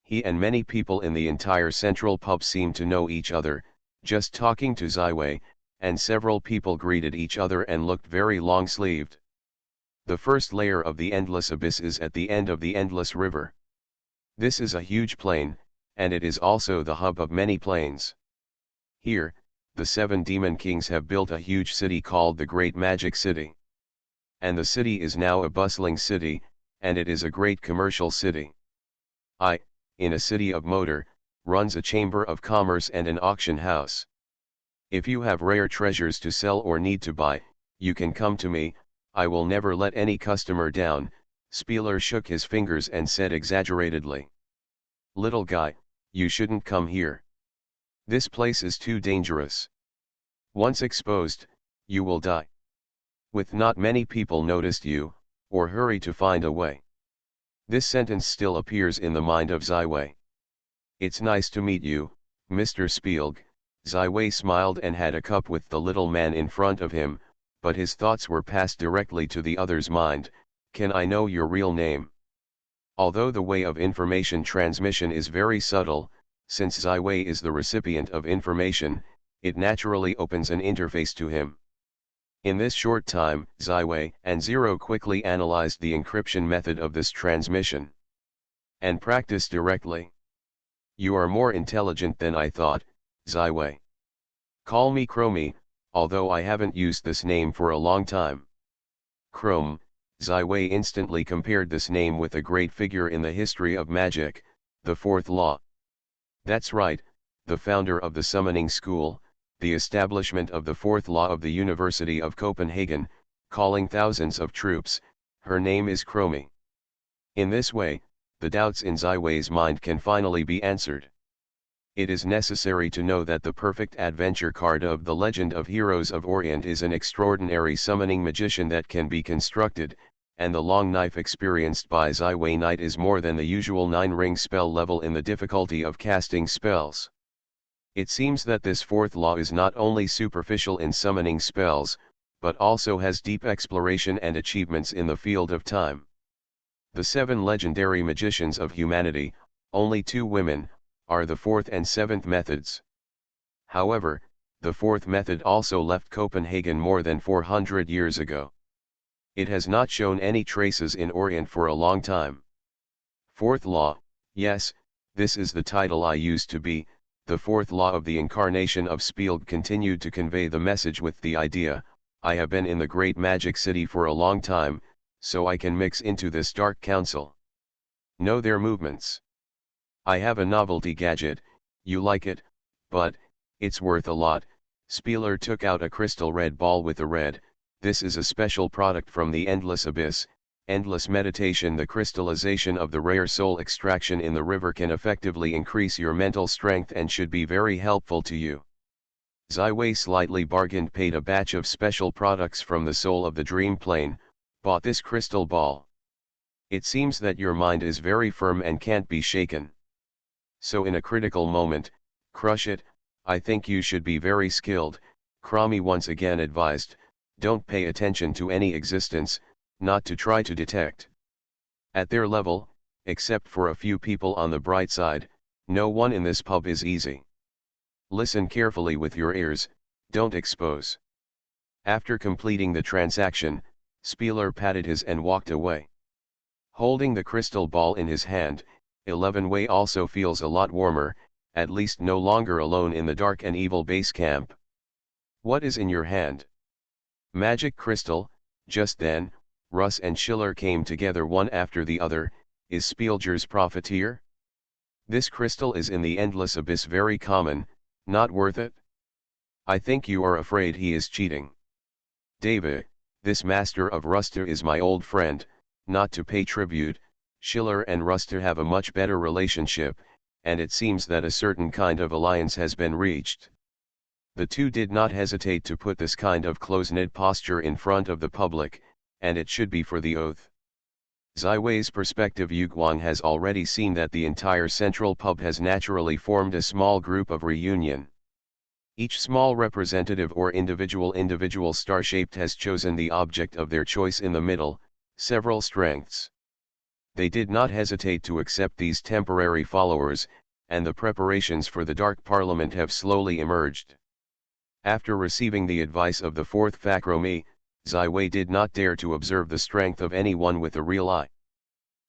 He and many people in the entire central pub seemed to know each other, just talking to Wei, and several people greeted each other and looked very long-sleeved. The first layer of the endless abyss is at the end of the endless river. This is a huge plain, and it is also the hub of many plains. Here, the 7 demon kings have built a huge city called the Great Magic City. And the city is now a bustling city, and it is a great commercial city. In a city of motor, runs a chamber of commerce and an auction house. If you have rare treasures to sell or need to buy, you can come to me, I will never let any customer down. Spieler shook his fingers and said exaggeratedly. "Little guy, you shouldn't come here. This place is too dangerous. Once exposed, you will die. With not many people noticed you, or hurry to find a way." This sentence still appears in the mind of Wei. "It's nice to meet you, Mr. Spielg." Wei smiled and had a cup with the little man in front of him, but his thoughts were passed directly to the other's mind. "Can I know your real name?" Although the way of information transmission is very subtle, since Wei is the recipient of information, it naturally opens an interface to him. In this short time, Wei and Zero quickly analyzed the encryption method of this transmission and practiced directly. "You are more intelligent than I thought, Wei. Call me Chromie, although I haven't used this name for a long time." Chrome, Zai Wei instantly compared this name with a great figure in the history of magic, the fourth law. That's right, the founder of the summoning school, the establishment of the fourth law of the University of Copenhagen, calling thousands of troops, her name is Chromie. In this way, the doubts in Zai Wei's mind can finally be answered. It is necessary to know that the perfect adventure card of the Legend of Heroes of Orient is an extraordinary summoning magician that can be constructed, and the long knife experienced by Zai Wei Knight is more than the usual 9-ring spell level in the difficulty of casting spells. It seems that this fourth law is not only superficial in summoning spells, but also has deep exploration and achievements in the field of time. The 7 legendary magicians of humanity, only 2 women, are the 4th and 7th methods. However, the 4th method also left Copenhagen more than 400 years ago. It has not shown any traces in Orient for a long time. 4th law, yes, this is the title I used to be. The 4th law of the incarnation of Spield continued to convey the message with the idea, I have been in the great magic city for a long time, so I can mix into this dark council. Know their movements. I have a novelty gadget, you like it, but, it's worth a lot. Spieler took out a crystal red ball with a red, this is a special product from the Endless Abyss, Endless Meditation. The crystallization of the rare soul extraction in the river can effectively increase your mental strength and should be very helpful to you. Zai Wei slightly bargained, paid a batch of special products from the soul of the dream plane, bought this crystal ball. It seems that your mind is very firm and can't be shaken. So in a critical moment, crush it. I think you should be very skilled, Chromie once again advised, don't pay attention to any existence, not to try to detect. At their level, except for a few people on the bright side, no one in this pub is easy. Listen carefully with your ears, don't expose. After completing the transaction, Spieler patted his and walked away. Holding the crystal ball in his hand, 11 Wei also feels a lot warmer, at least no longer alone in the dark and evil base camp. What is in your hand? Magic crystal. Just then, Russ and Schiller came together one after the other. Is Spielger's profiteer? This crystal is in the Endless Abyss, very common, not worth it? I think you are afraid he is cheating. David, this master of Ruster is my old friend, not to pay tribute. Schiller and Ruster have a much better relationship, and it seems that a certain kind of alliance has been reached. The two did not hesitate to put this kind of close-knit posture in front of the public, and it should be for the oath. Zai Wei's perspective. Yu Guang has already seen that the entire central pub has naturally formed a small group of reunion. Each small representative or individual star-shaped has chosen the object of their choice in the middle, several strengths. They did not hesitate to accept these temporary followers, and the preparations for the Dark Parliament have slowly emerged. After receiving the advice of the 4th Fakromi, Zai Wei did not dare to observe the strength of anyone with a real eye.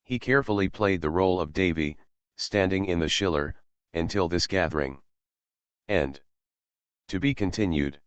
He carefully played the role of Davy, standing in the Schiller, until this gathering. End. To be continued.